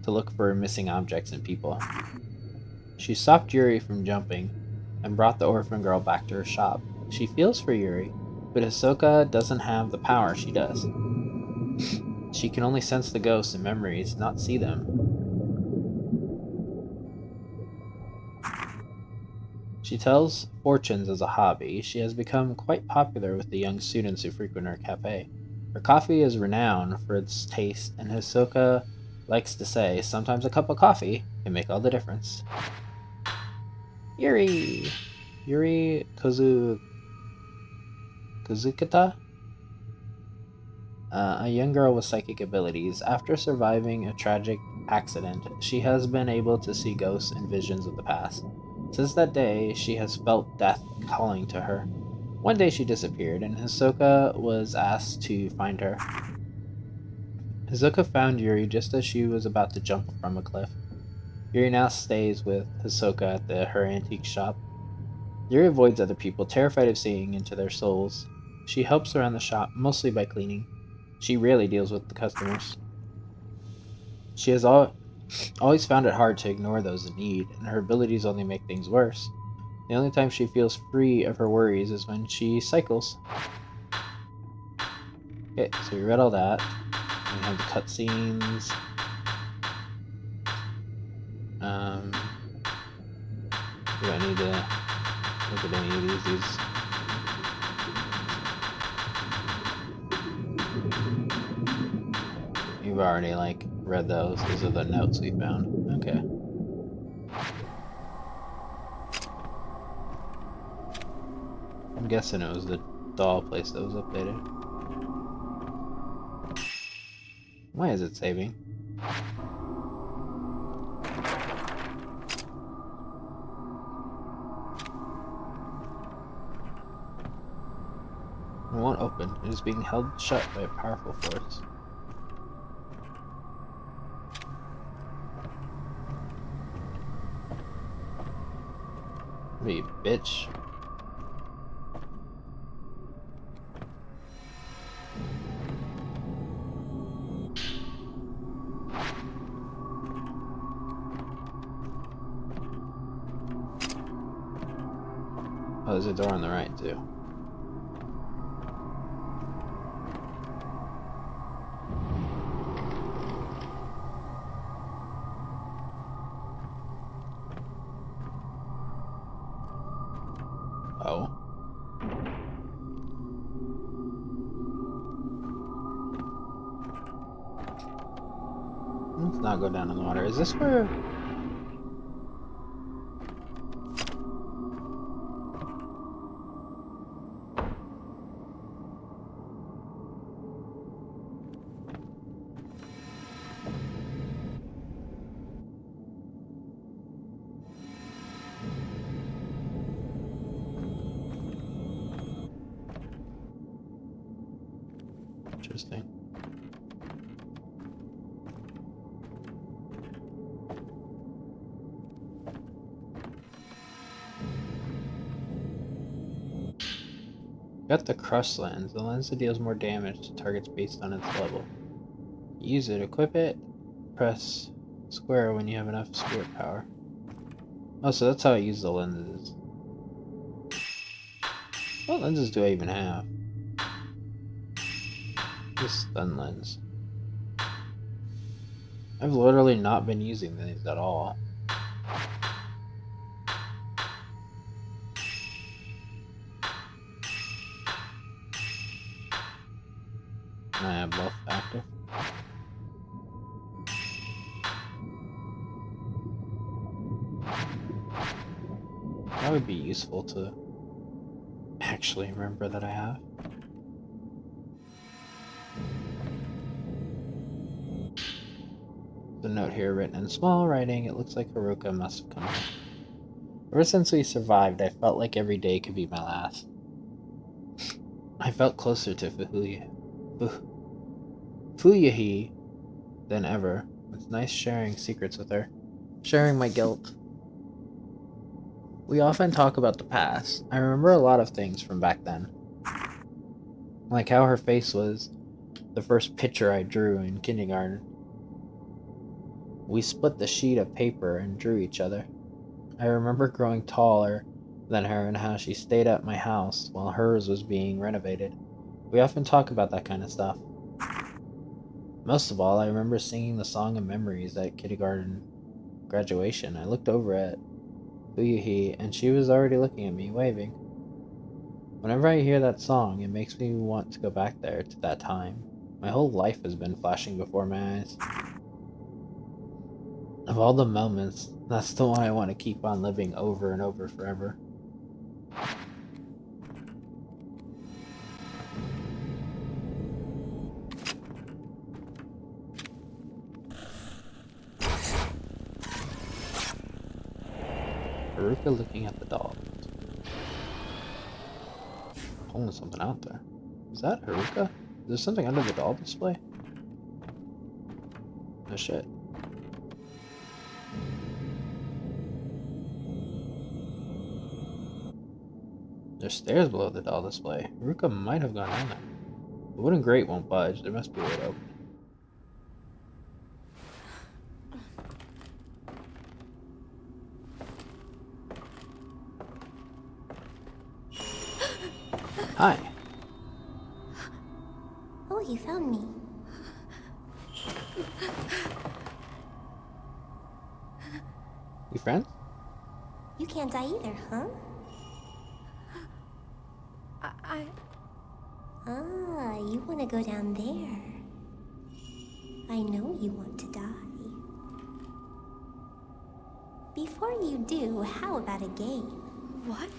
to look for missing objects and people. She stopped Yuri from jumping and brought the orphan girl back to her shop. She feels for Yuri, but Hisoka doesn't have the power she does. She can only sense the ghosts and memories, not see them. She tells fortunes as a hobby. She has become quite popular with the young students who frequent her cafe. Her coffee is renowned for its taste, and Hisoka likes to say, sometimes a cup of coffee can make all the difference. Yuri Kozukata? A young girl with psychic abilities. After surviving a tragic accident, she has been able to see ghosts and visions of the past. Since that day, she has felt death calling to her. One day she disappeared, and Hisoka was asked to find her. Hisoka found Yuri just as she was about to jump from a cliff. Yuri now stays with Hisoka at her antique shop. Yuri avoids other people, terrified of seeing into their souls. She helps around the shop, mostly by cleaning. She rarely deals with the customers. She has always found it hard to ignore those in need, and her abilities only make things worse. The only time she feels free of her worries is when she cycles. Okay, so we read all that. We have the cutscenes. Do I need to look at any of these? You've already, like, read those. Those are the notes we found. Okay. I'm guessing it was the doll place that was updated. Why is it saving? It won't open. It is being held shut by a powerful force. What are you, bitch? Oh, there's a door on the right, too. Oh. Let's not go down in the water. Is this where... Interesting. Got the crush lens. The lens that deals more damage to targets based on its level. Use it. Equip it. Press square when you have enough spirit power. Oh, so that's how I use the lenses. What lenses do I even have? This stun lens. I've literally not been using these at all. And I have both active. That would be useful to actually remember that I have. The note here written in small writing, it looks like Haruka must have come here. Ever since we survived, I felt like every day could be my last. I felt closer to Fuyahi than ever. It's nice sharing secrets with her. Sharing my guilt. We often talk about the past. I remember a lot of things from back then. Like how her face was the first picture I drew in kindergarten. We split the sheet of paper and drew each other. I remember growing taller than her and how she stayed at my house while hers was being renovated. We often talk about that kind of stuff. Most of all, I remember singing the Song of Memories at kindergarten graduation. I looked over at Uyuhi, and she was already looking at me, waving. Whenever I hear that song, it makes me want to go back there to that time. My whole life has been flashing before my eyes. Of all the moments, that's the one I want to keep on living over and over forever. Haruka looking at the dolls. Pulling something out there. Is that Haruka? Is there something under the doll display? No shit. There's stairs below the doll display. Haruka might have gone down there. The wooden grate won't budge. There must be a way to open it. Hi. Oh, you found me. You friends? You can't die either, huh? Ah, you want to go down there. I know you want to die. Before you do, how about a game? What?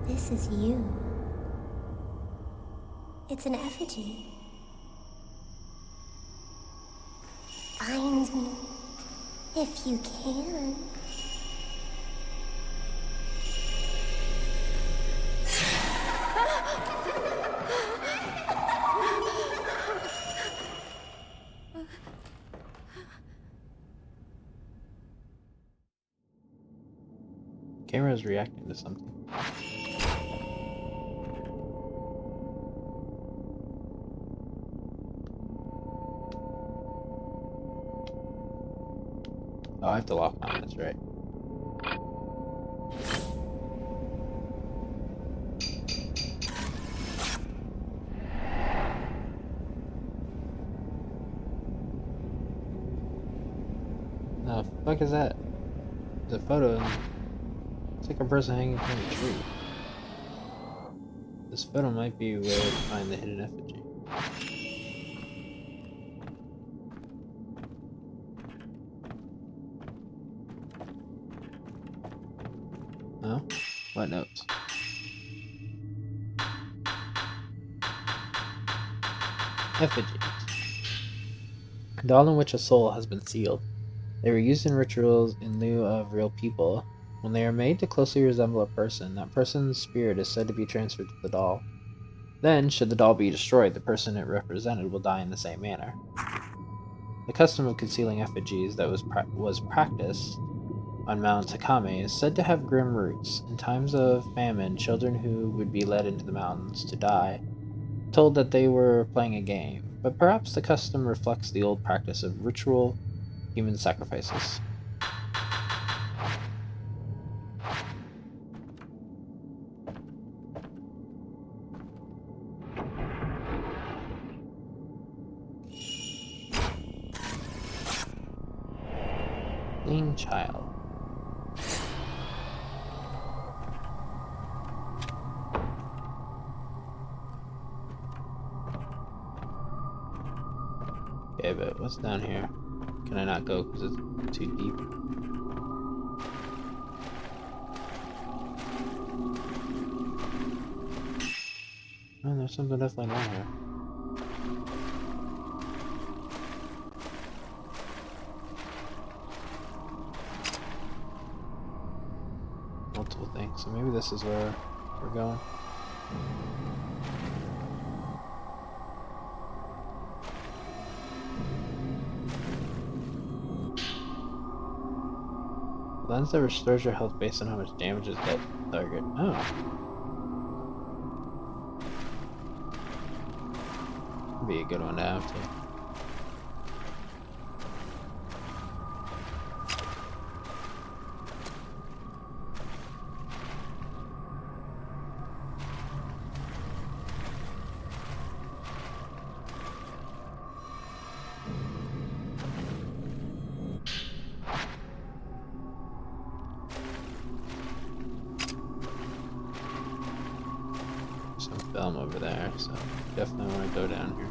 This is you. It's an effigy. Find me, if you can. Camera is reacting to something. Oh, I have to lock on this, right? The fuck is that? There's a photo. It's like a person hanging from a tree. This photo might be where to find the hidden effigy. No? What notes? Effigies. A doll in which a soul has been sealed. They were used in rituals in lieu of real people. When they are made to closely resemble a person, that person's spirit is said to be transferred to the doll. Then, should the doll be destroyed, the person it represented will die in the same manner. The custom of concealing effigies that was practiced on Mount Takame is said to have grim roots. In times of famine, children who would be led into the mountains to die told that they were playing a game, but perhaps the custom reflects the old practice of ritual human sacrifices. Clean child. Okay, but what's down here? Can I not go because it's too deep? Oh, there's something definitely down here. Multiple things, so maybe this is where we're going. Lens that restores your health based on how much damage is dealt to the target. Oh. Would be a good one to have too. Some film over there, so definitely want to go down here.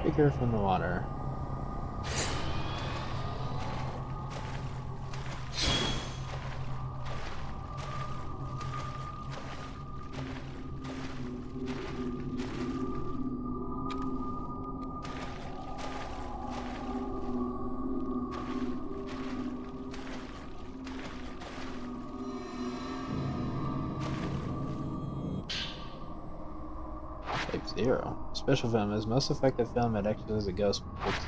Figure from the water. 0. Special film is most effective film at Extras as a ghost takes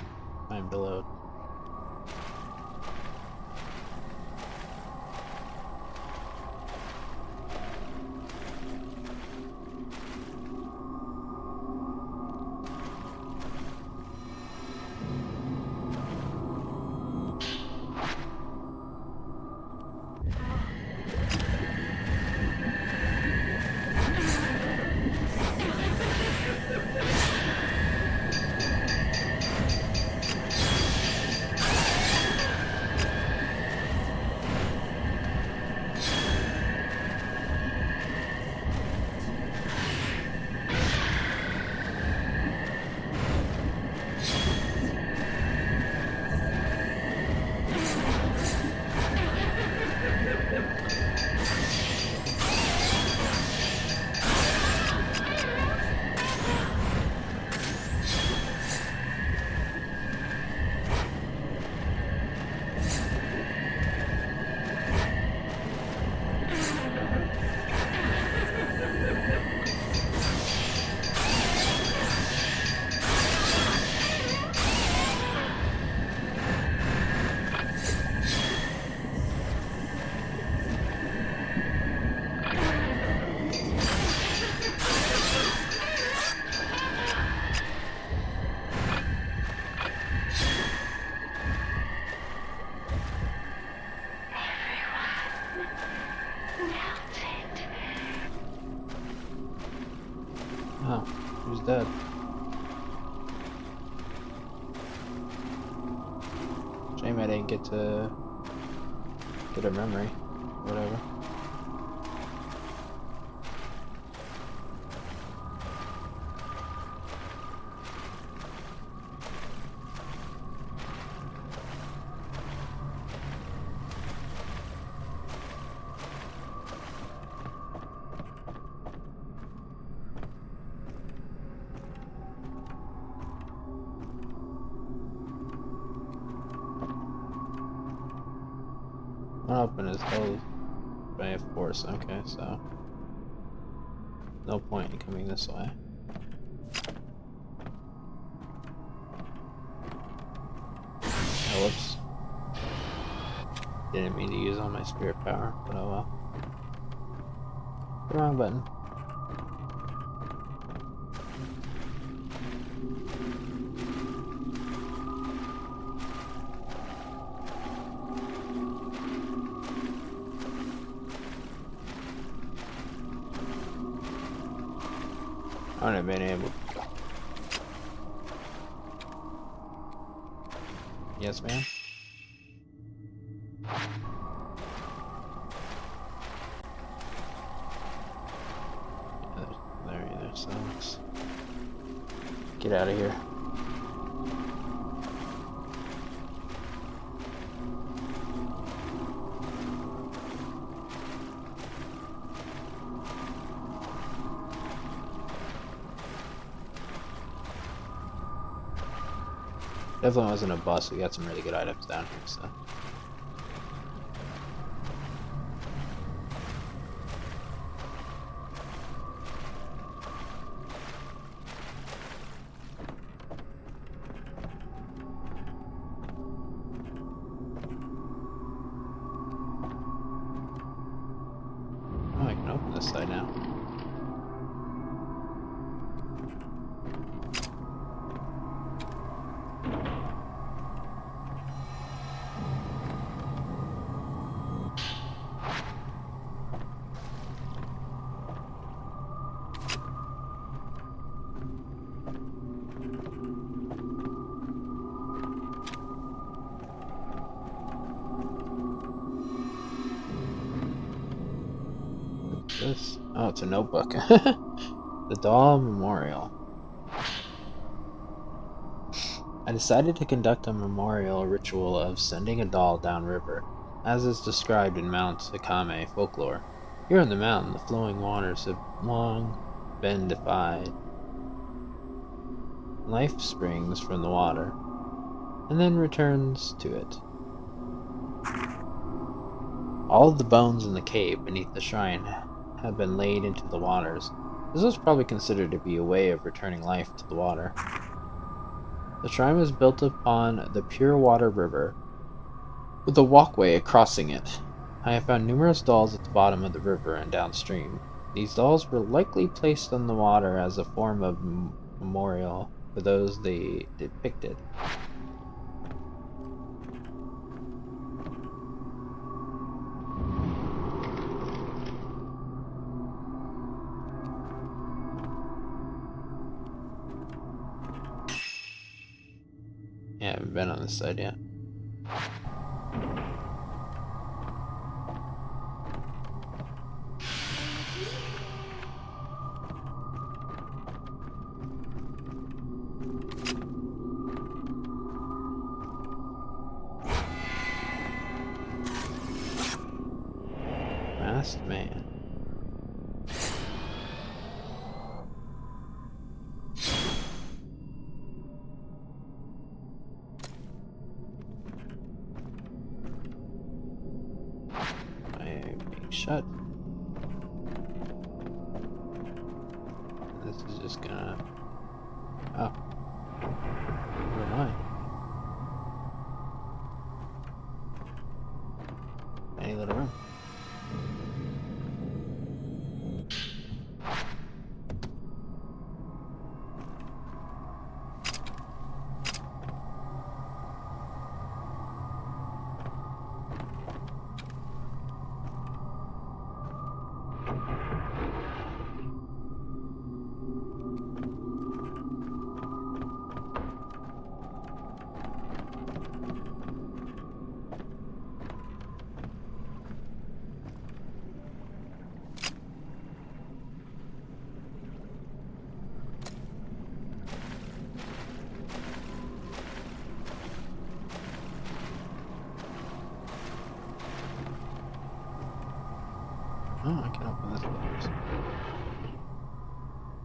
time to load. Oh, who's dead? Shame I didn't get to get a memory. Whatever. One open is held by a force. Okay, so no point in coming this way. Oh, whoops. Didn't mean to use all my spirit power, but oh well. The wrong button. I wouldn't have been able. Yes, ma'am. There either sucks. Get out of here. Definitely wasn't a boss. We got some really good items down here, so. Oh, I can open this side now. This? Oh, it's a notebook. The Doll Memorial. I decided to conduct a memorial ritual of sending a doll downriver, as is described in Mount Sakame folklore. Here on the mountain, the flowing waters have long been defied. Life springs from the water, and then returns to it. All of the bones in the cave beneath the shrine have been laid into the waters. This was probably considered to be a way of returning life to the water. The shrine was built upon the pure water river, with a walkway crossing it. I have found numerous dolls at the bottom of the river and downstream. These dolls were likely placed on the water as a form of memorial for those they depicted. Yeah, I haven't been on this side yet. Masked man. Being shut. This is just gonna. Oh. Never mind. Any little room. Oh, I can open this door.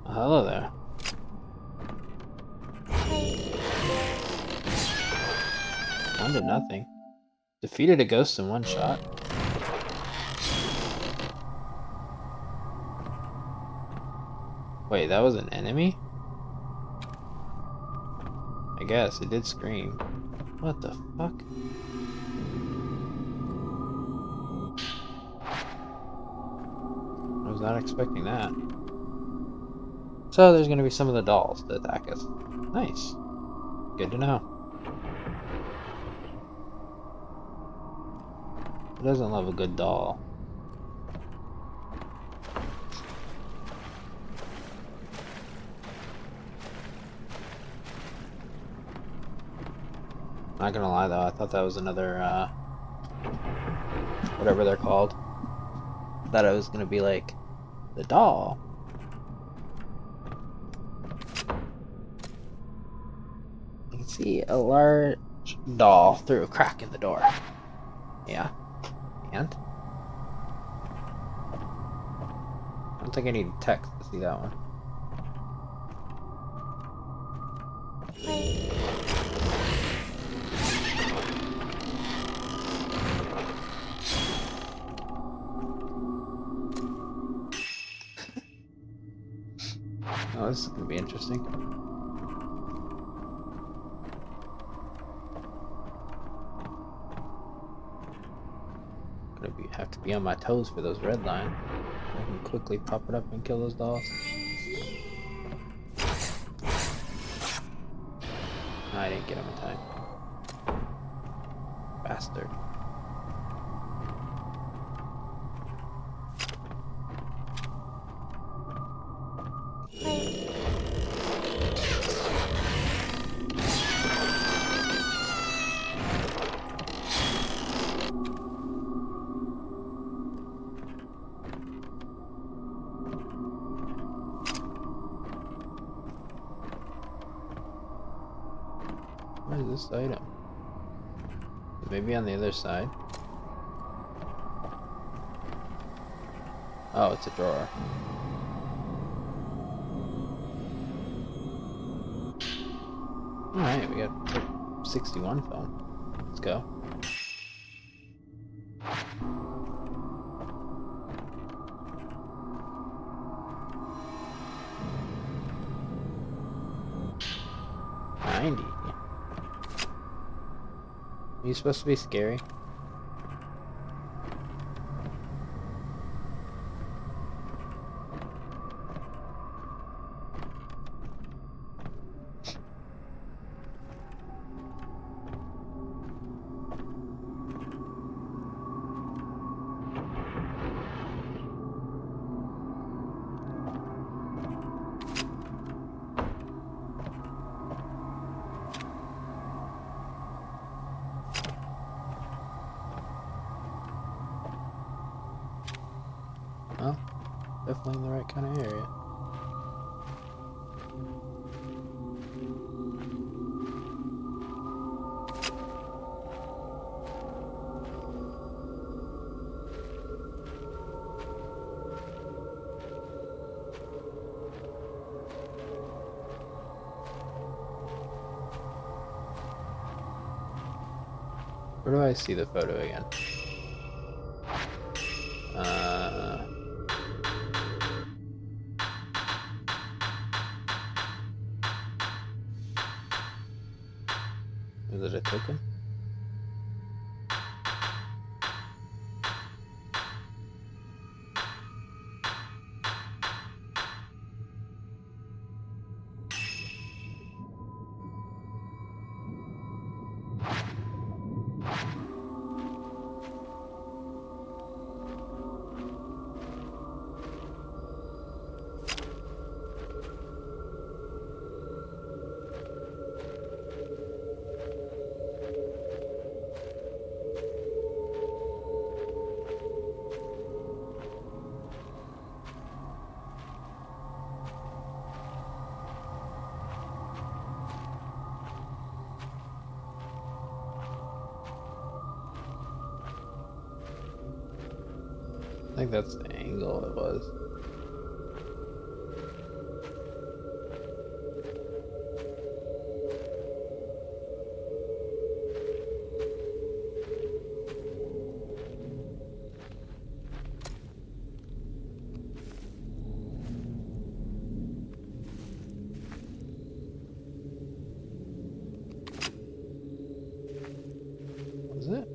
Oh, hello there. One to nothing. Defeated a ghost in one shot. Wait, that was an enemy? I guess it did scream. What the fuck? I was not expecting that. So there's gonna be some of the dolls to attack us. Nice. Good to know. Who doesn't love a good doll? Not gonna lie though, I thought that was another, whatever they're called. I thought it was gonna be like the doll. You can see a large doll through a crack in the door. Yeah. And? I don't think I need text to see that one. Oh, this is gonna be interesting. Have to be on my toes for those red lines. I can quickly pop it up and kill those dolls. No, I didn't get him in time. Bastard. Where is this item? Maybe on the other side? Oh, it's a drawer. Alright, we got 61 film. Let's go. Are you supposed to be scary? Well, definitely in the right kind of area. Where do I see the photo again? Is it a token? I think that's the angle it was. Was it?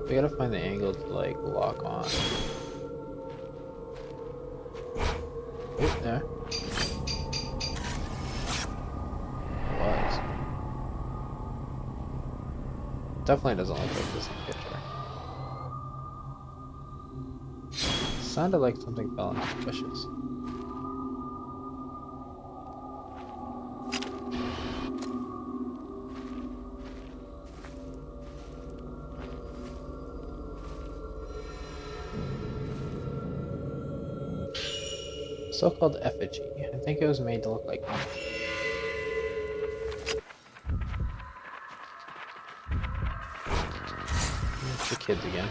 We gotta find the angle to like lock on. Wait, there. It was. Definitely doesn't look like this in picture. Sounded like something fell into the bushes. So-called effigy. I think it was made to look like me. It's the kids again.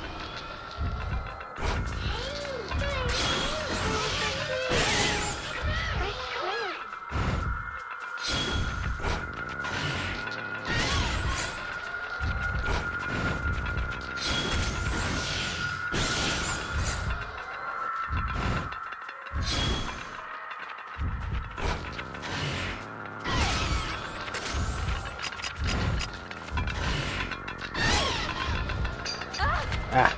Ah!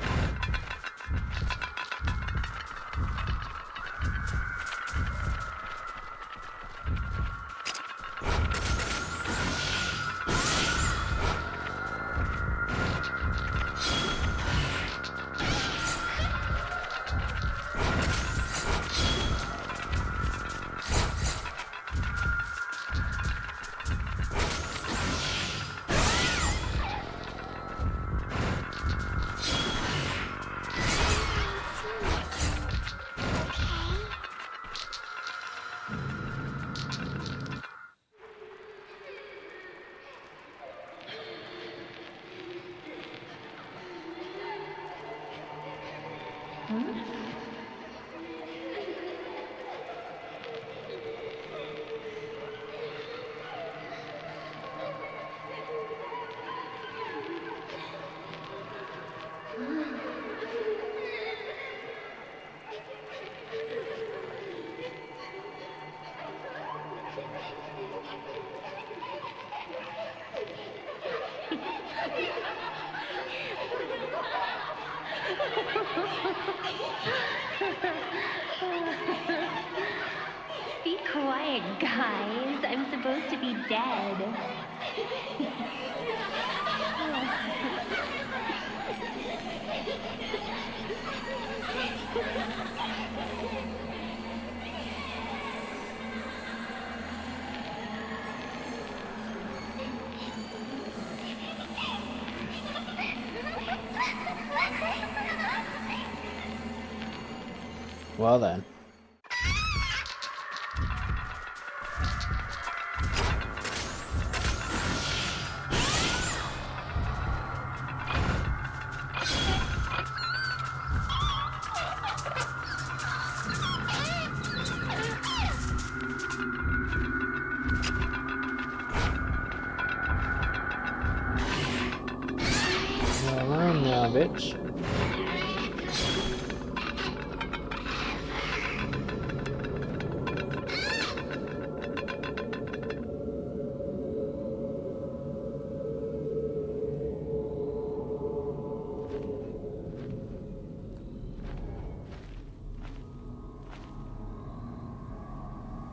Be quiet, guys. I'm supposed to be dead. Well then. You're alone now, bitch.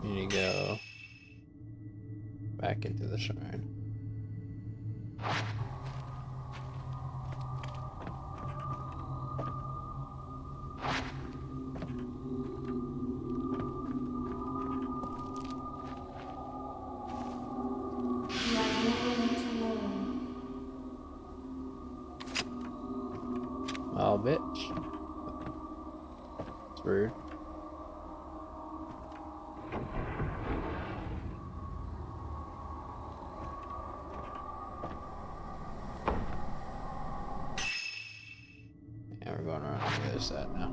You need to go back into the shrine. You are very much alone. Well, bitch. It's rude. Yeah, we're going around on the other side now.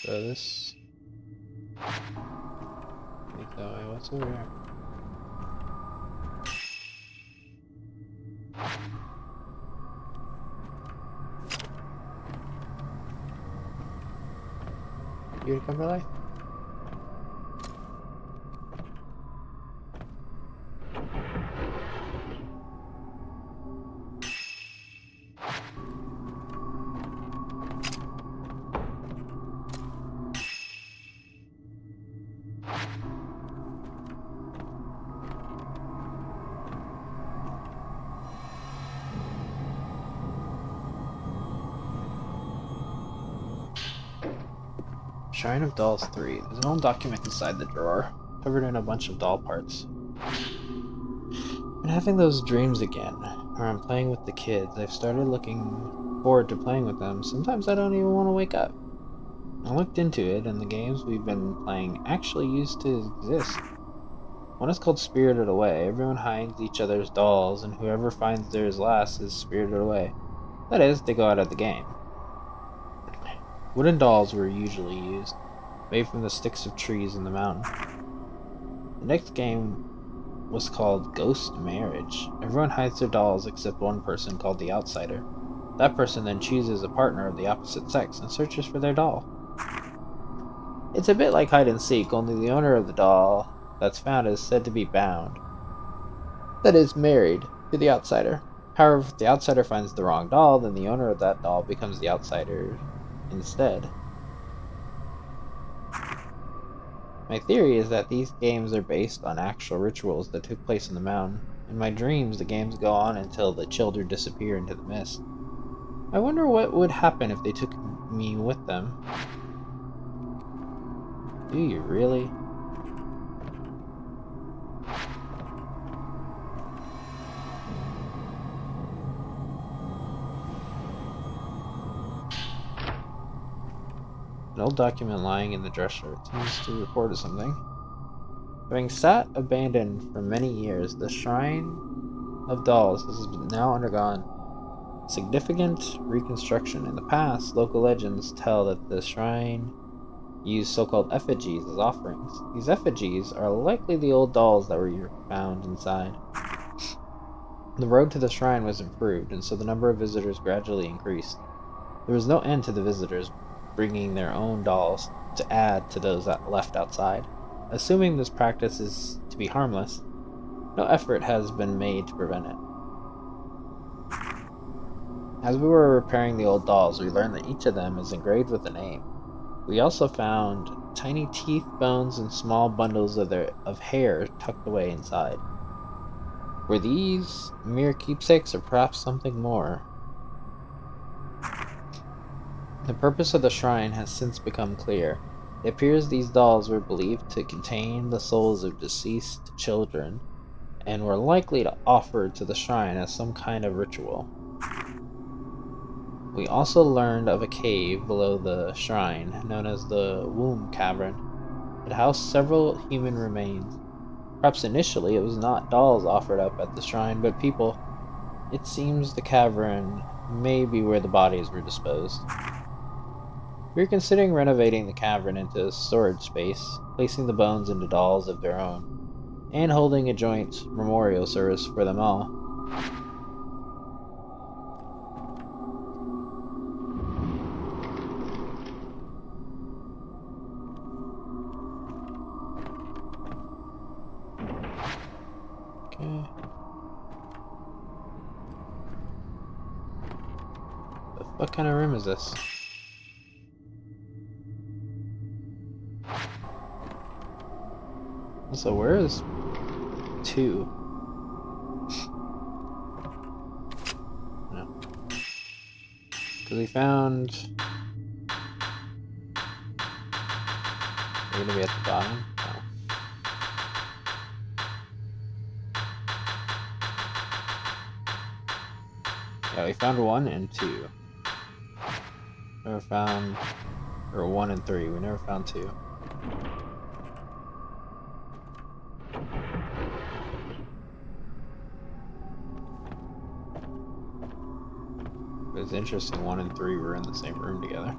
So this... Think that way. What's over here? You gonna come to life? Shrine of Dolls 3. There's an old document inside the drawer, covered in a bunch of doll parts. Been having those dreams again, where I'm playing with the kids. I've started looking forward to playing with them. Sometimes I don't even want to wake up. I looked into it, and the games we've been playing actually used to exist. One is called Spirited Away. Everyone hides each other's dolls, and whoever finds theirs last is spirited away. That is, they go out of the game. Wooden dolls were usually used, made from the sticks of trees in the mountain. The next game was called Ghost Marriage. Everyone hides their dolls except one person called the Outsider. That person then chooses a partner of the opposite sex and searches for their doll. It's a bit like hide and seek, only the owner of the doll that's found is said to be bound. That is, married to the Outsider. However, if the Outsider finds the wrong doll, then the owner of that doll becomes the Outsider instead. My theory is that these games are based on actual rituals that took place in the mountain. In my dreams, the games go on until the children disappear into the mist. I wonder what would happen if they took me with them. Do you really? An old document lying in the dresser seems to report something. Having sat abandoned for many years, the Shrine of Dolls has now undergone significant reconstruction. In the past, local legends tell that the shrine used so-called effigies as offerings. These effigies are likely the old dolls that were found inside. The road to the shrine was improved, and so the number of visitors gradually increased. There was no end to the visitors bringing their own dolls to add to those that left outside. Assuming this practice is to be harmless, no effort has been made to prevent it. As we were repairing the old dolls, we learned that each of them is engraved with a name. We also found tiny teeth, bones, and small bundles of hair tucked away inside. Were these mere keepsakes or perhaps something more? The purpose of the shrine has since become clear. It appears these dolls were believed to contain the souls of deceased children and were likely to offer to the shrine as some kind of ritual. We also learned of a cave below the shrine known as the Womb Cavern. It housed several human remains. Perhaps initially it was not dolls offered up at the shrine, but people. It seems the cavern may be where the bodies were disposed. We are considering renovating the cavern into a storage space, placing the bones into dolls of their own, and holding a joint memorial service for them all. Okay. What kind of room is this? So where is 2? No. Because we found... We're gonna be at the bottom? No. Yeah, we found 1 and 2. Never found... Or 1 and 3. We never found 2. But it's interesting, 1 and 3 were in the same room together.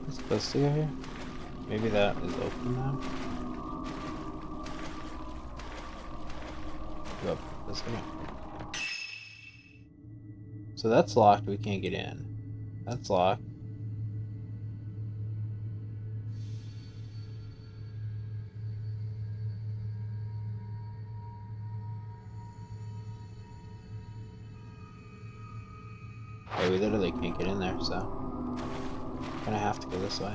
It's supposed to go here? Maybe that is open now? Go up this way. So that's locked, we can't get in. That's locked. Yeah, we literally can't get in there, so gonna have to go this way.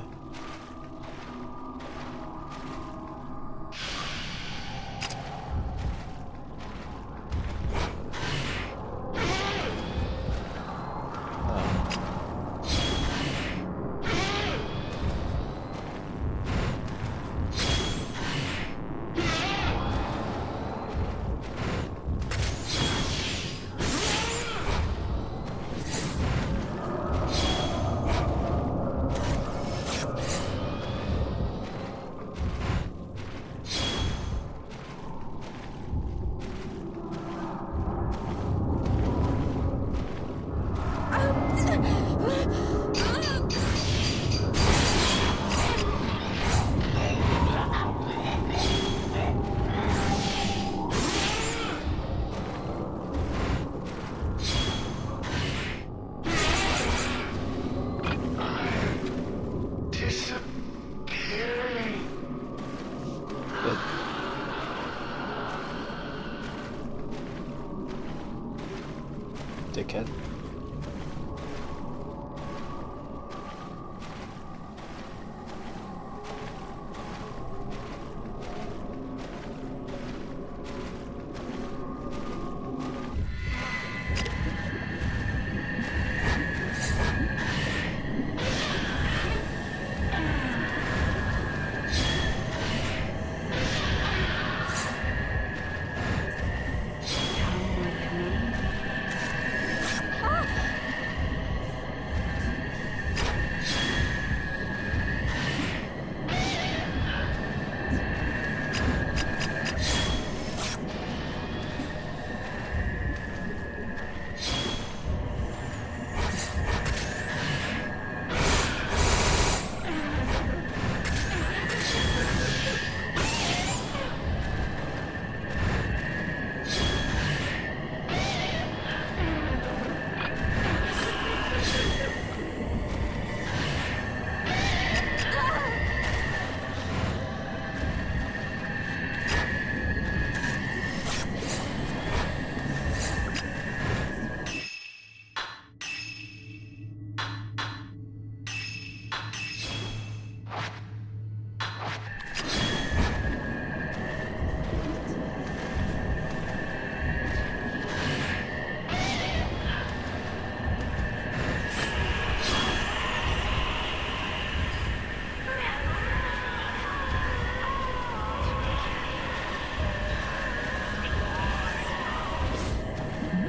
Dickhead.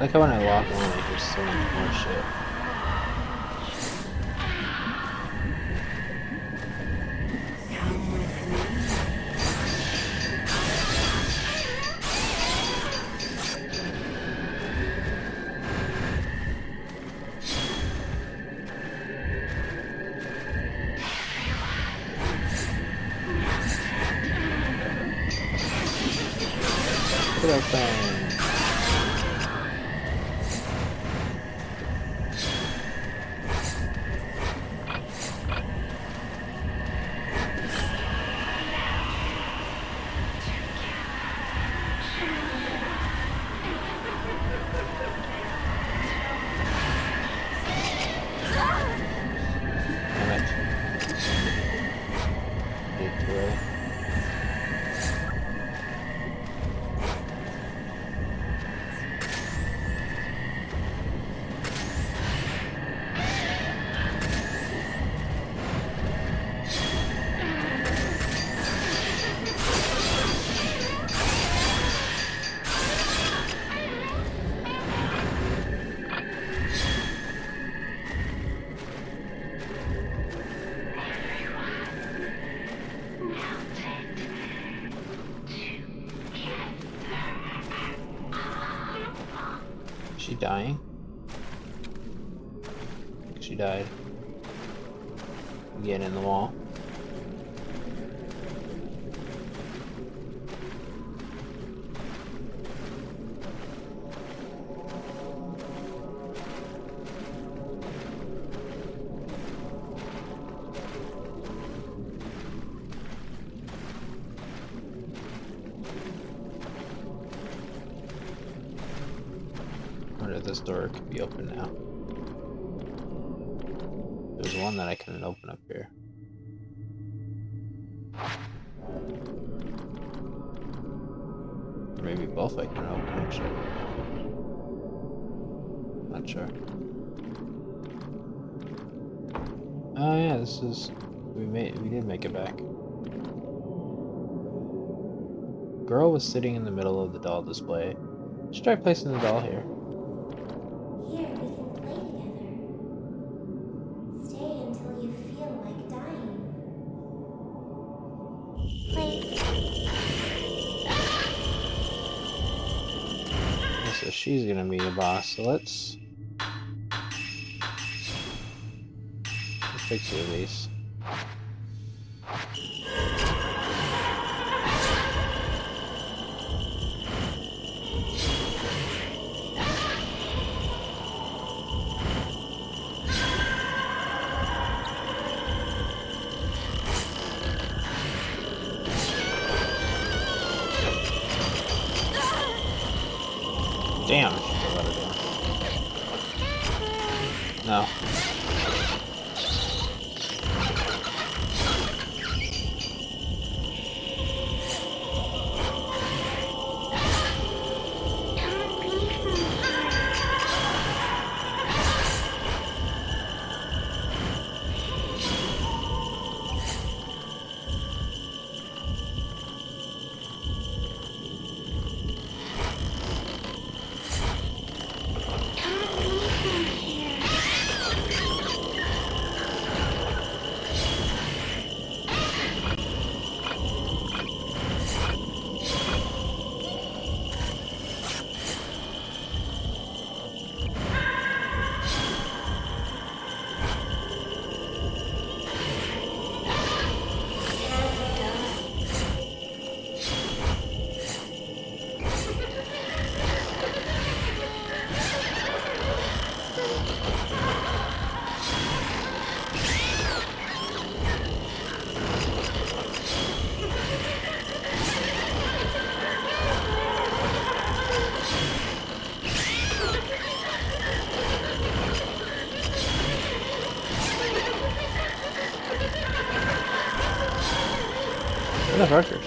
Like how when I walk in, I hear so much more shit. Get open. Damn it. Did it too early. Is she dying? I think she died. Again in the wall. I wonder if this door could be open now. There's one that I couldn't open up here. Or maybe both I can open actually. Not sure. Oh yeah, this is we did make it back. Girl was sitting in the middle of the doll display. Should try placing the doll here. Here, we can play together. Stay until you feel like dying. Play. So she's gonna be the boss, so let's take two of these. Damn, I should have let her down. No. Enough archers.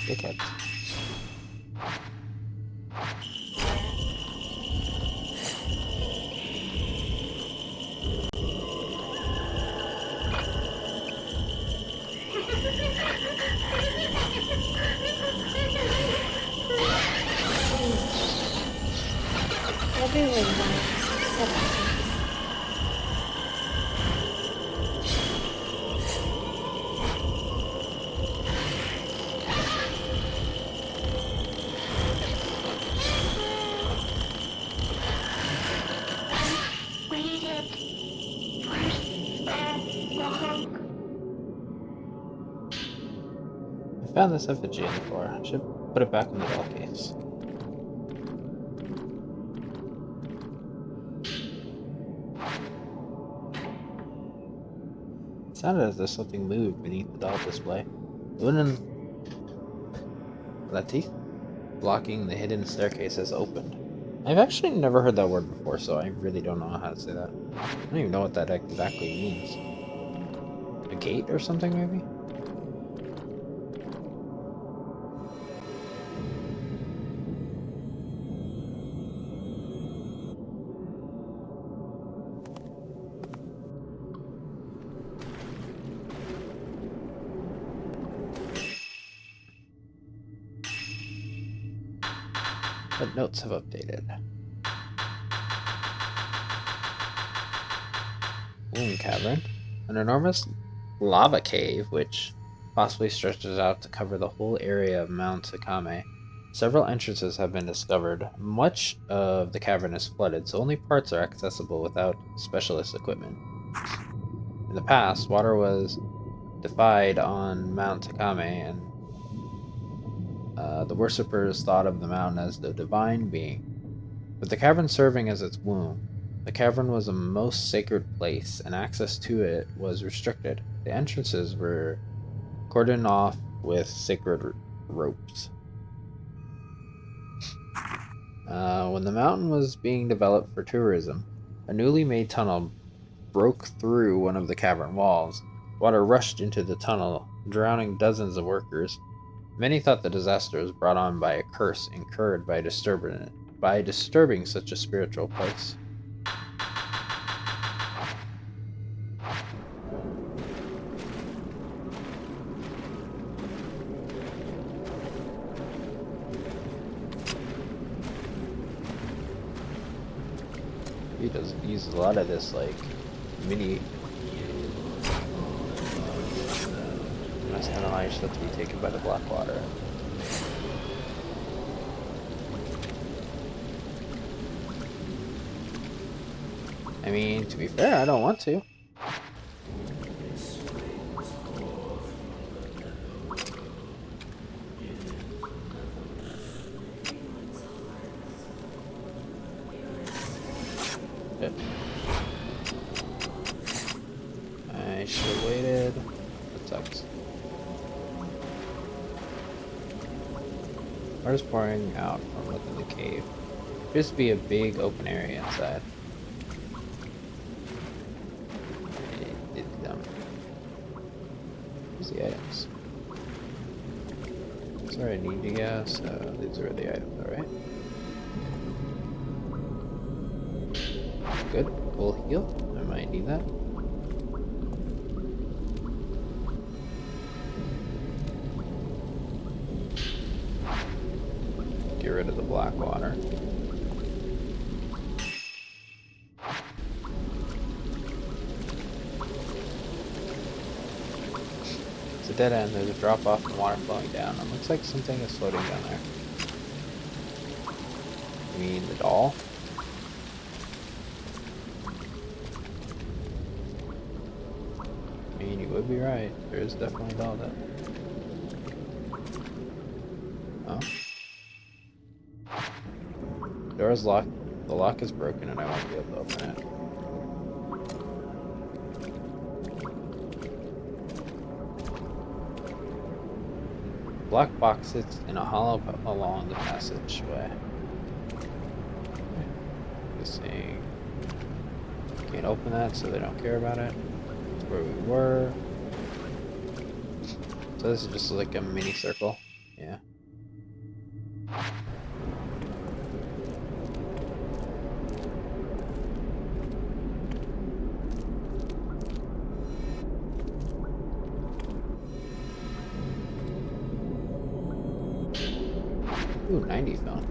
Dickheads. Everyone dies except us. I found this effigy on the floor. I should put it back in the doll case. It sounded as if something moved beneath the doll display. Wooden lattice blocking the hidden staircase has opened. I've actually never heard that word before, so I really don't know how to say that. I don't even know what that exactly means. A gate or something, maybe? But notes have updated. Womb Cavern. An enormous lava cave which possibly stretches out to cover the whole area of Mount Sakame. Several entrances have been discovered. Much of the cavern is flooded, so only parts are accessible without specialist equipment. In the past, water was defied on Mount Sakame, and the worshippers thought of the mountain as the divine being. With the cavern serving as its womb, the cavern was a most sacred place, and access to it was restricted. The entrances were cordoned off with sacred ropes. When the mountain was being developed for tourism, a newly made tunnel broke through one of the cavern walls. Water rushed into the tunnel, drowning dozens of workers. Many thought the disaster was brought on by a curse incurred by disturbing such a spiritual place. He does use a lot of this like mini must not allow yourself to be taken by the black water. I mean, to be fair, I don't want to. Shit. I should have waited. That sucks. Water's pouring out from within the cave. Appears to be a big open area inside. Here's the items. That's where I need to go, so these are the items, alright? Good. Full heal. I might need that. Get rid of the black water. It's a dead end. There's a drop off and water flowing down. It looks like something is floating down there. You mean the doll? I mean, you would be right. There is definitely a doll down there. Oh. Door is locked. The lock is broken and I won't be able to open it. Black box sits in a hollow along the passageway. Saying can't open that, so they don't care about it. That's where we were. So this is just like a mini circle. Yeah. Ooh, 90 phone.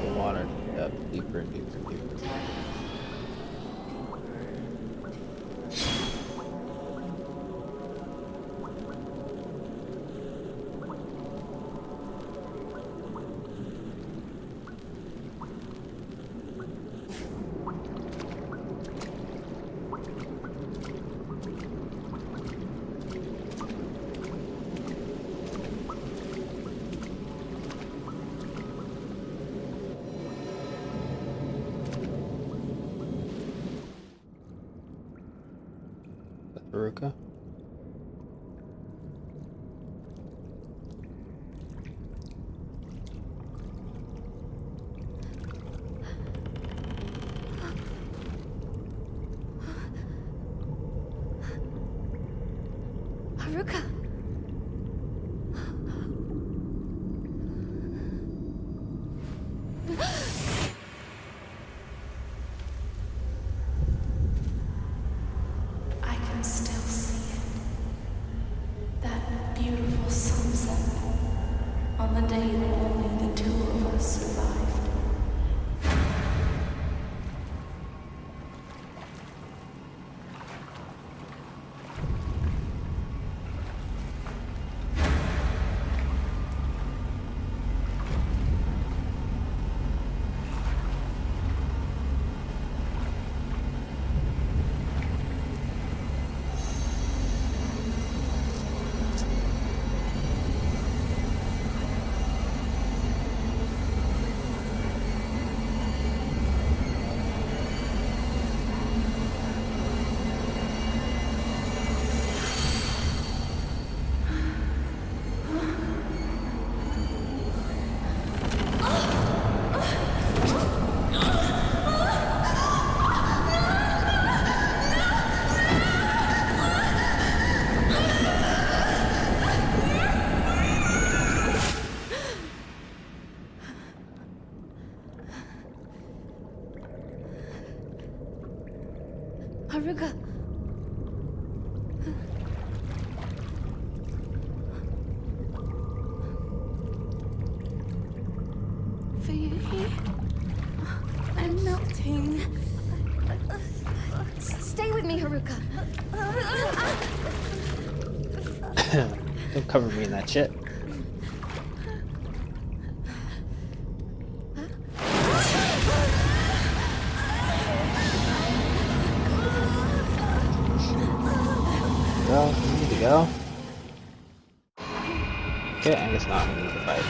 The water depth deeper and deeper and deeper. Haruka? Haruka! I can still see it. That beautiful sunset on the day that only the two of us survived. Haruka! Faye, I'm melting. Stay with me, Haruka. Don't cover me in that shit. Go, you need to go. Okay, I guess not. We need to fight.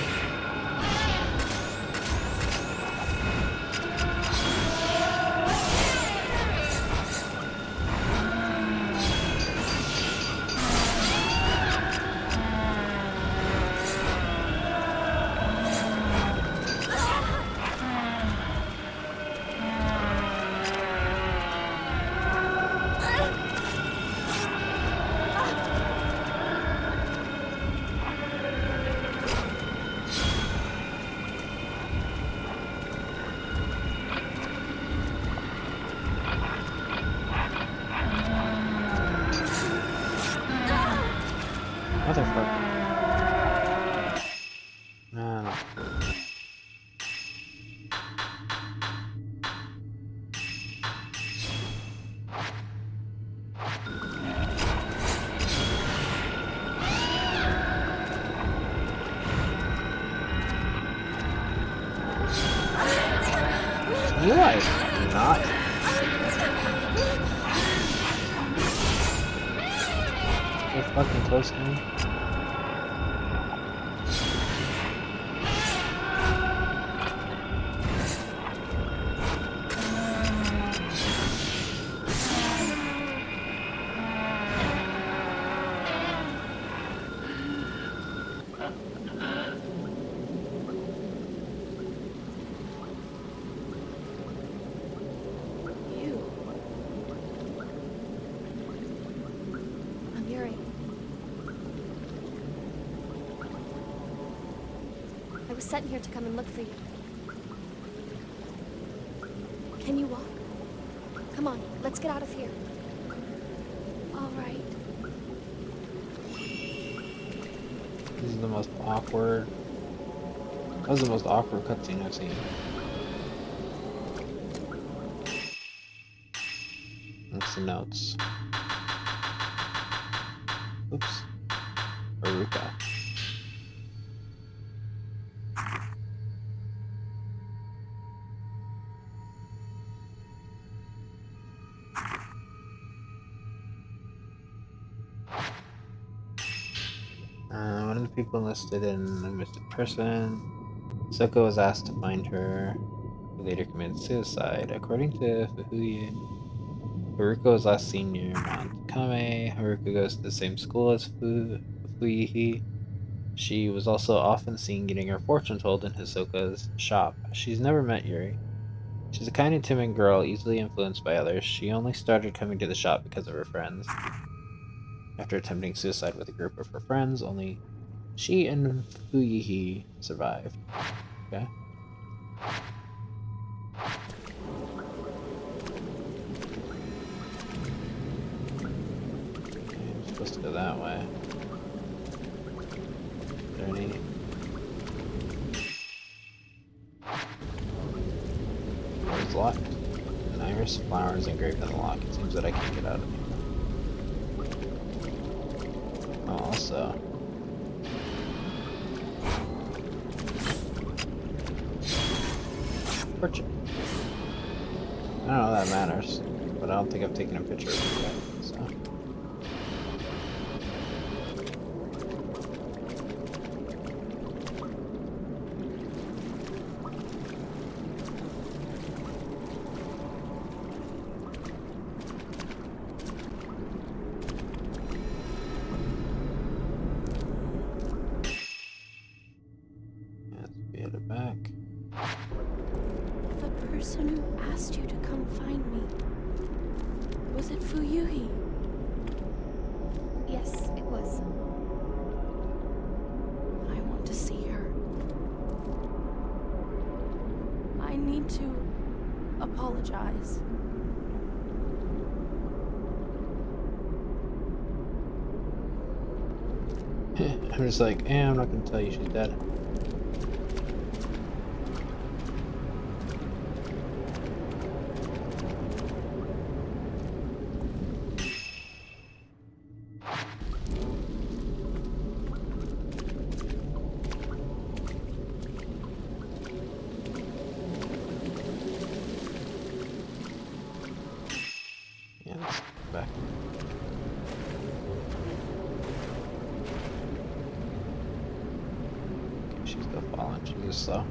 Motherfucker. No, no. You like not? You're fucking close to me. sent here to come and look for you. Can you walk? Come on, let's get out of here. All right. This is the most awkward. That was the most awkward cutscene I've seen. What's the notes? Oops. Haruka. One of the people enlisted in a missing person. Soko was asked to find her, who later committed suicide. According to Fuhuya, Haruka was last seen near Mount Kame. Haruka goes to the same school as Fuihi. She was also often seen getting her fortune told in Hisoka's shop. She's never met Yuri. She's a kind and timid girl, easily influenced by others. She only started coming to the shop because of her friends. After attempting suicide with a group of her friends, only she and Fuihi survived. Okay. I'm supposed to go that way. Is there any... Door's locked. An iris flower is engraved on the lock. It seems that I can't get out of here. Oh, also... Portrait. I don't know if that matters, but I don't think I've taken a picture of it yet, so... Let's get it back. The person who asked you to come find me, was it Fuyuhi? Yes, it was. I want to see her. I need to apologize. I'm just like, I'm not gonna tell you she's dead. Yeah, let's go back. Okay, she's still falling. She's just slow.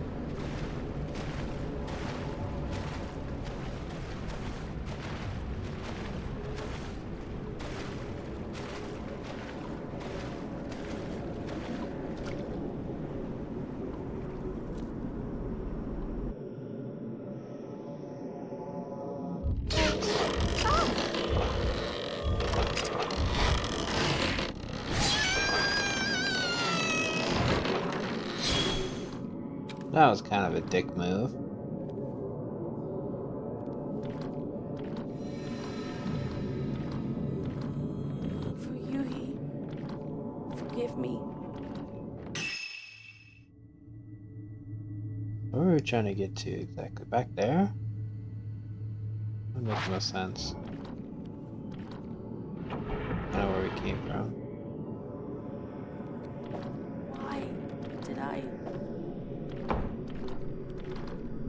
That was kind of a dick move. Fuyuhi, forgive me. Where were we trying to get to exactly? Back there? That makes no sense. I know where we came from. Why did I?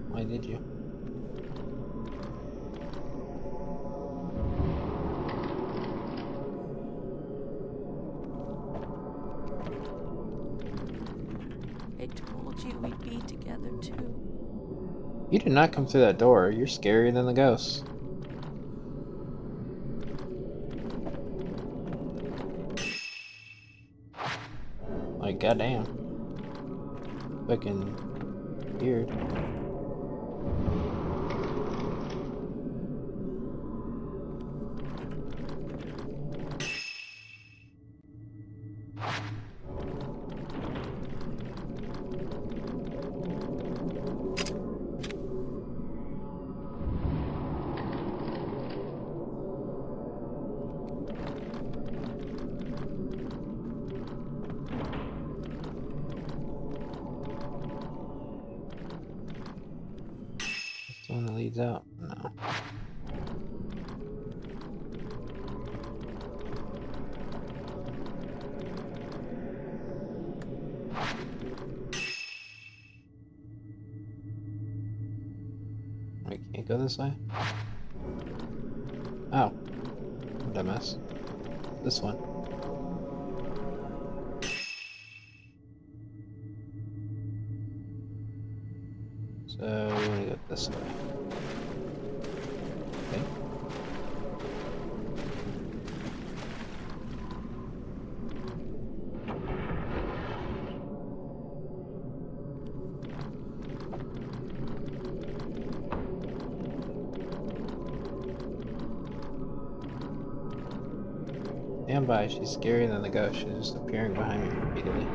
Why did you? I told you we'd be together too. You did not come through that door. You're scarier than the ghosts. Like, goddamn. Fucking weird. leads out? No. We can't go this way? Oh. What did I miss? This one. So we want to go this way. Okay. Stand by, she's scarier than the ghost. She's just appearing behind me repeatedly.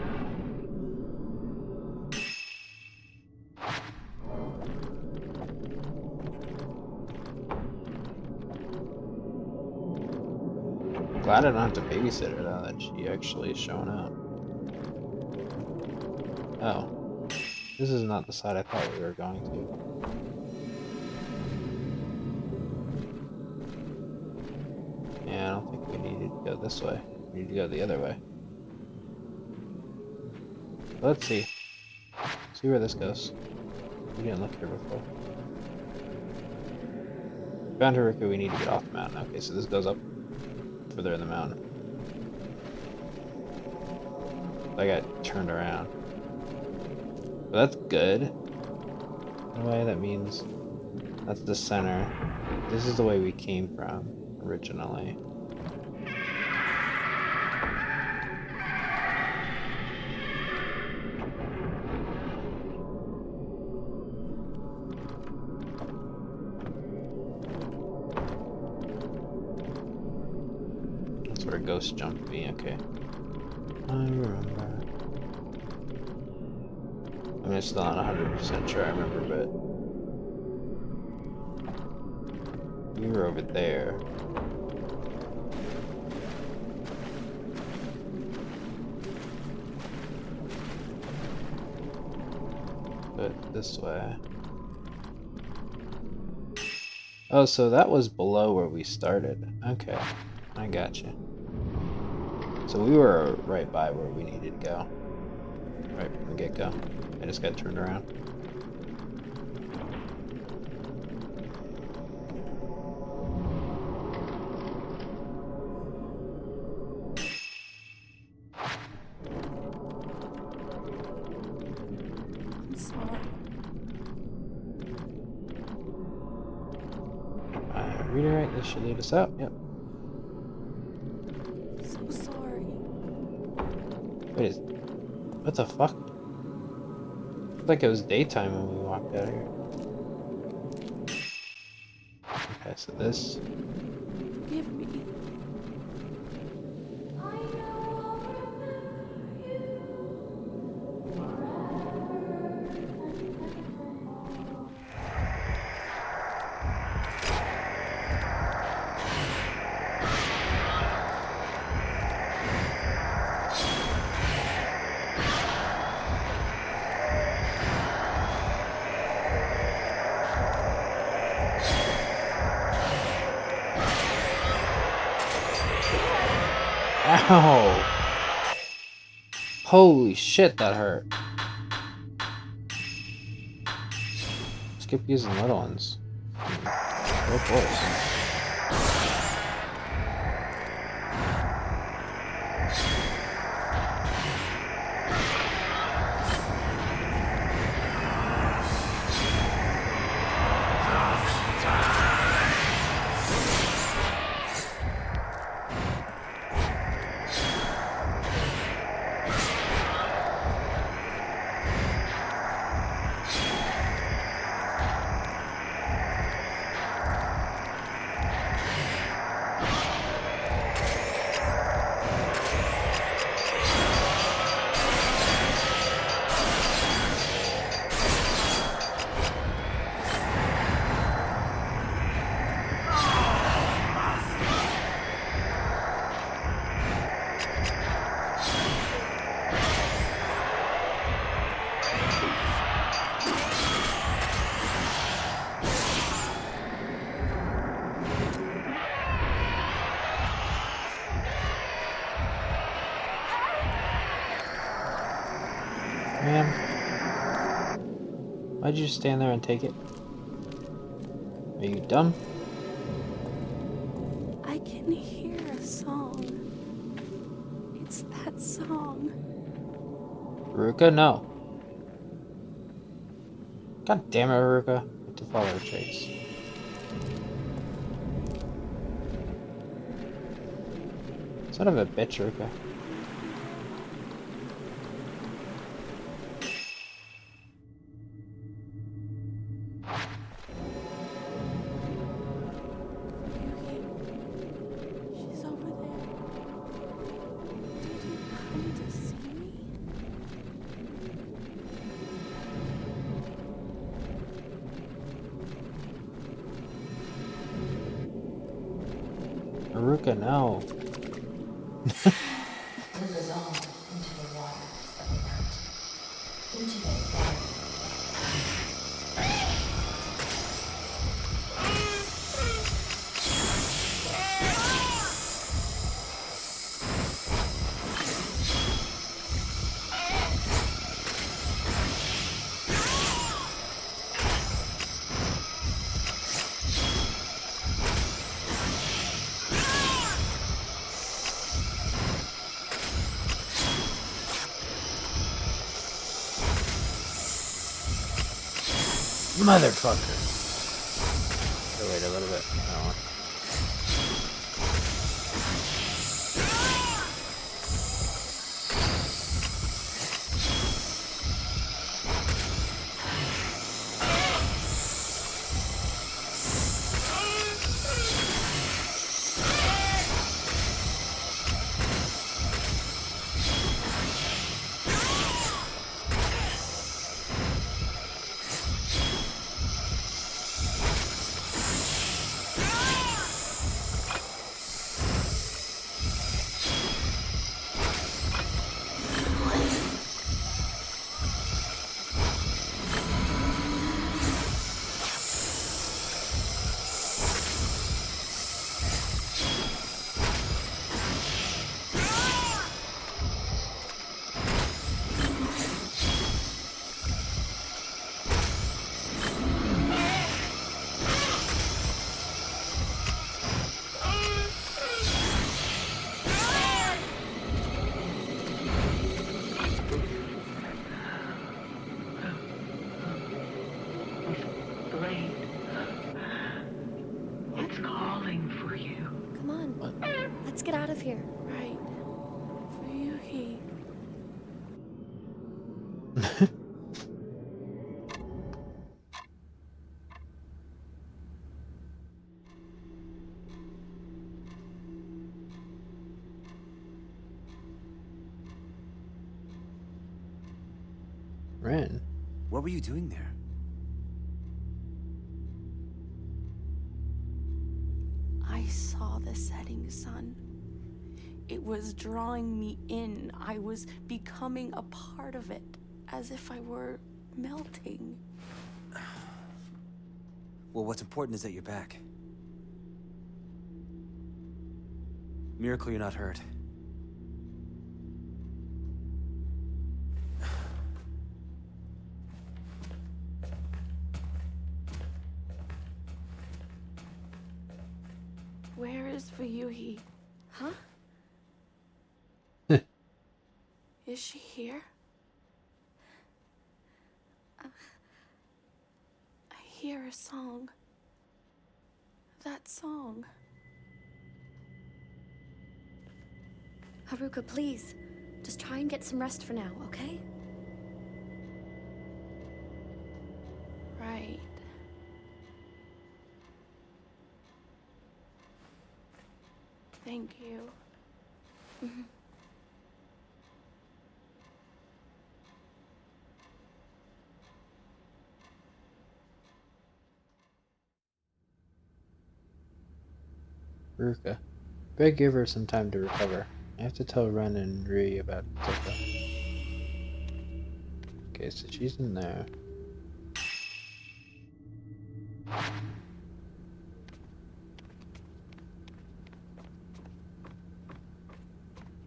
Glad I don't have to babysit her now that she actually is showing up. Oh. This is not the side I thought we were going to. Yeah, I don't think we needed to go this way. We need to go the other way. Let's see. See where this goes. We didn't look here before. Found Haruka, we need to get off the mountain. Okay, so this goes up further in the mountain. I got turned around. But that's good. In a way, that means that's the center. This is the way we came from originally. That's where ghost jumped me, okay. I remember. I mean, it's still not 100% sure I remember, but you were over there. But this way. Oh, so that was below where we started. Okay, I gotcha. So we were right by where we needed to go. Right from the get-go. I just got turned around. I'm sorry. Redirect, this should lead us out. Yep. So sorry. Wait, what the fuck? Looked like it was daytime when we walked out of here. Okay, so this. Forgive me. Ow! Holy shit, that hurt. Skip using little ones. Of course. Why'd you just stand there and take it? Are you dumb? I can hear a song. It's that song. Haruka, no. God damn it, Haruka. Have to follow her trace. Son of a bitch, Haruka. She's over there. Did you come to see me? Haruka, no. Will dissolve into the waters of the mountain, into the fire. Motherfucker. Oh, wait a little bit. No. Blade. It's calling for you. Come on. What? Let's get out of here. Right. Ryuhi. Ren. What were you doing there? I saw the setting sun. It was drawing me in. I was becoming a part of it, as if I were melting. Well, what's important is that you're back. Miracle you're not hurt. Where is Ryuhi? Huh? Is she here? I hear a song. That song. Haruka, please. Just try and get some rest for now, okay? Right. Thank you. Haruka. Better give her some time to recover. I have to tell Ren and Rui about Toka. Okay, so she's in there.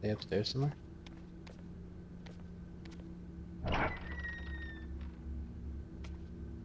They upstairs somewhere?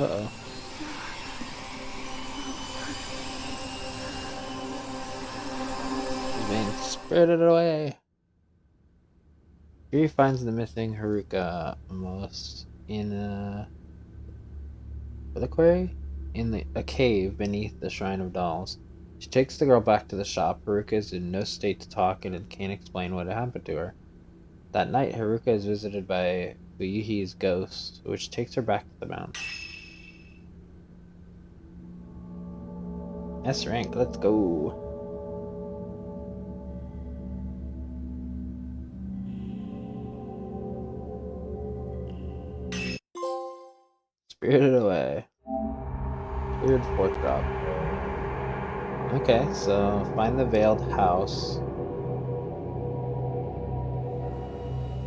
Uh-oh. He's being spirited away. Here he finds the missing Haruka almost in a reliquary? A cave beneath the Shrine of Dolls. She takes the girl back to the shop. Haruka is in no state to talk and can't explain what happened to her. That night, Haruka is visited by Fuyuhi's ghost, which takes her back to the mountain. S rank, let's go. Spirited away. Weird fourth drop. Okay, so find the veiled house.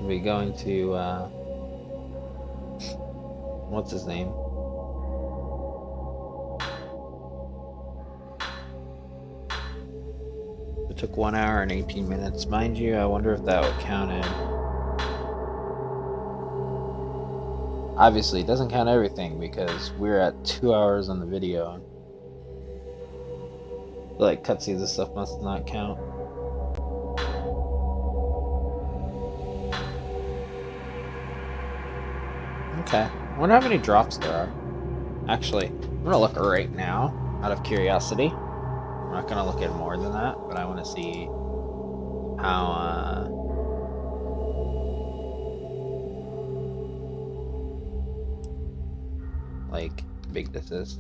We're going to, what's his name? It took 1 hour and 18 minutes. Mind you, I wonder if that would count in. Obviously, it doesn't count everything because we're at 2 hours on the video. Like, cutscenes and stuff must not count. Okay. I wonder how many drops there are. Actually, I'm gonna look right now, out of curiosity. I'm not gonna look at more than that, but I want to see how, like, big this is.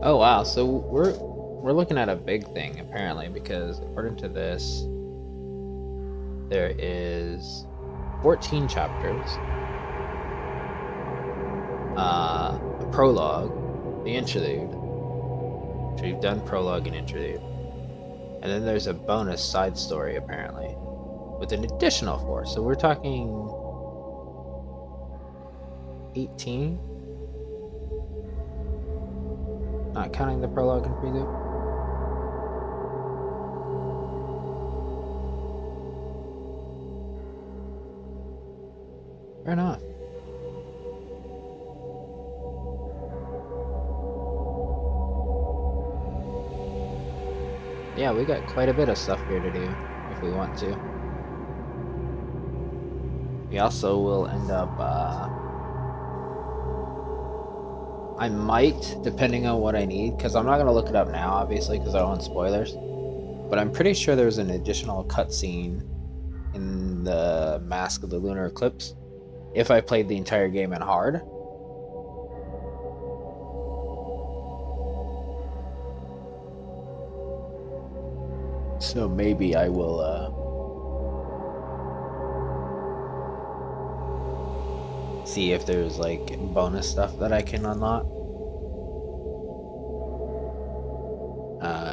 Oh wow, so we're looking at a big thing apparently, because according to this there is 14 chapters, a prologue, the interlude. So we've done prologue and interlude. And then there's a bonus side story apparently with an additional 4. So we're talking 18? Not counting the prologue and prelude. Fair enough. Yeah, we got quite a bit of stuff here to do if we want to. We also will end up, I might, depending on what I need, because I'm not going to look it up now, obviously, because I don't want spoilers. But I'm pretty sure there's an additional cutscene in the Mask of the Lunar Eclipse if I played the entire game in hard. So maybe I will, see if there's like bonus stuff that I can unlock.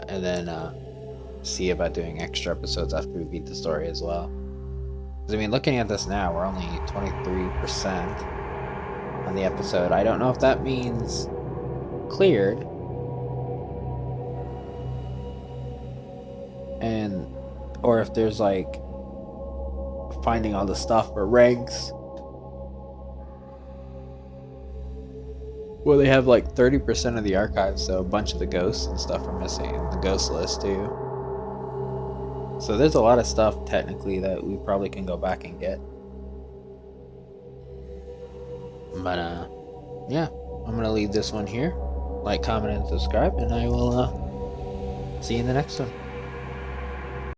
And then see about doing extra episodes after we beat the story as well. Because I mean, looking at this now, we're only 23% on the episode. I don't know if that means cleared. And, or if there's like finding all the stuff for ranks. Well, they have like 30% of the archive, so a bunch of the ghosts and stuff are missing, and the ghost list too. So there's a lot of stuff technically that we probably can go back and get. But yeah, I'm gonna leave this one here. Like, comment, and subscribe, and I will see you in the next one.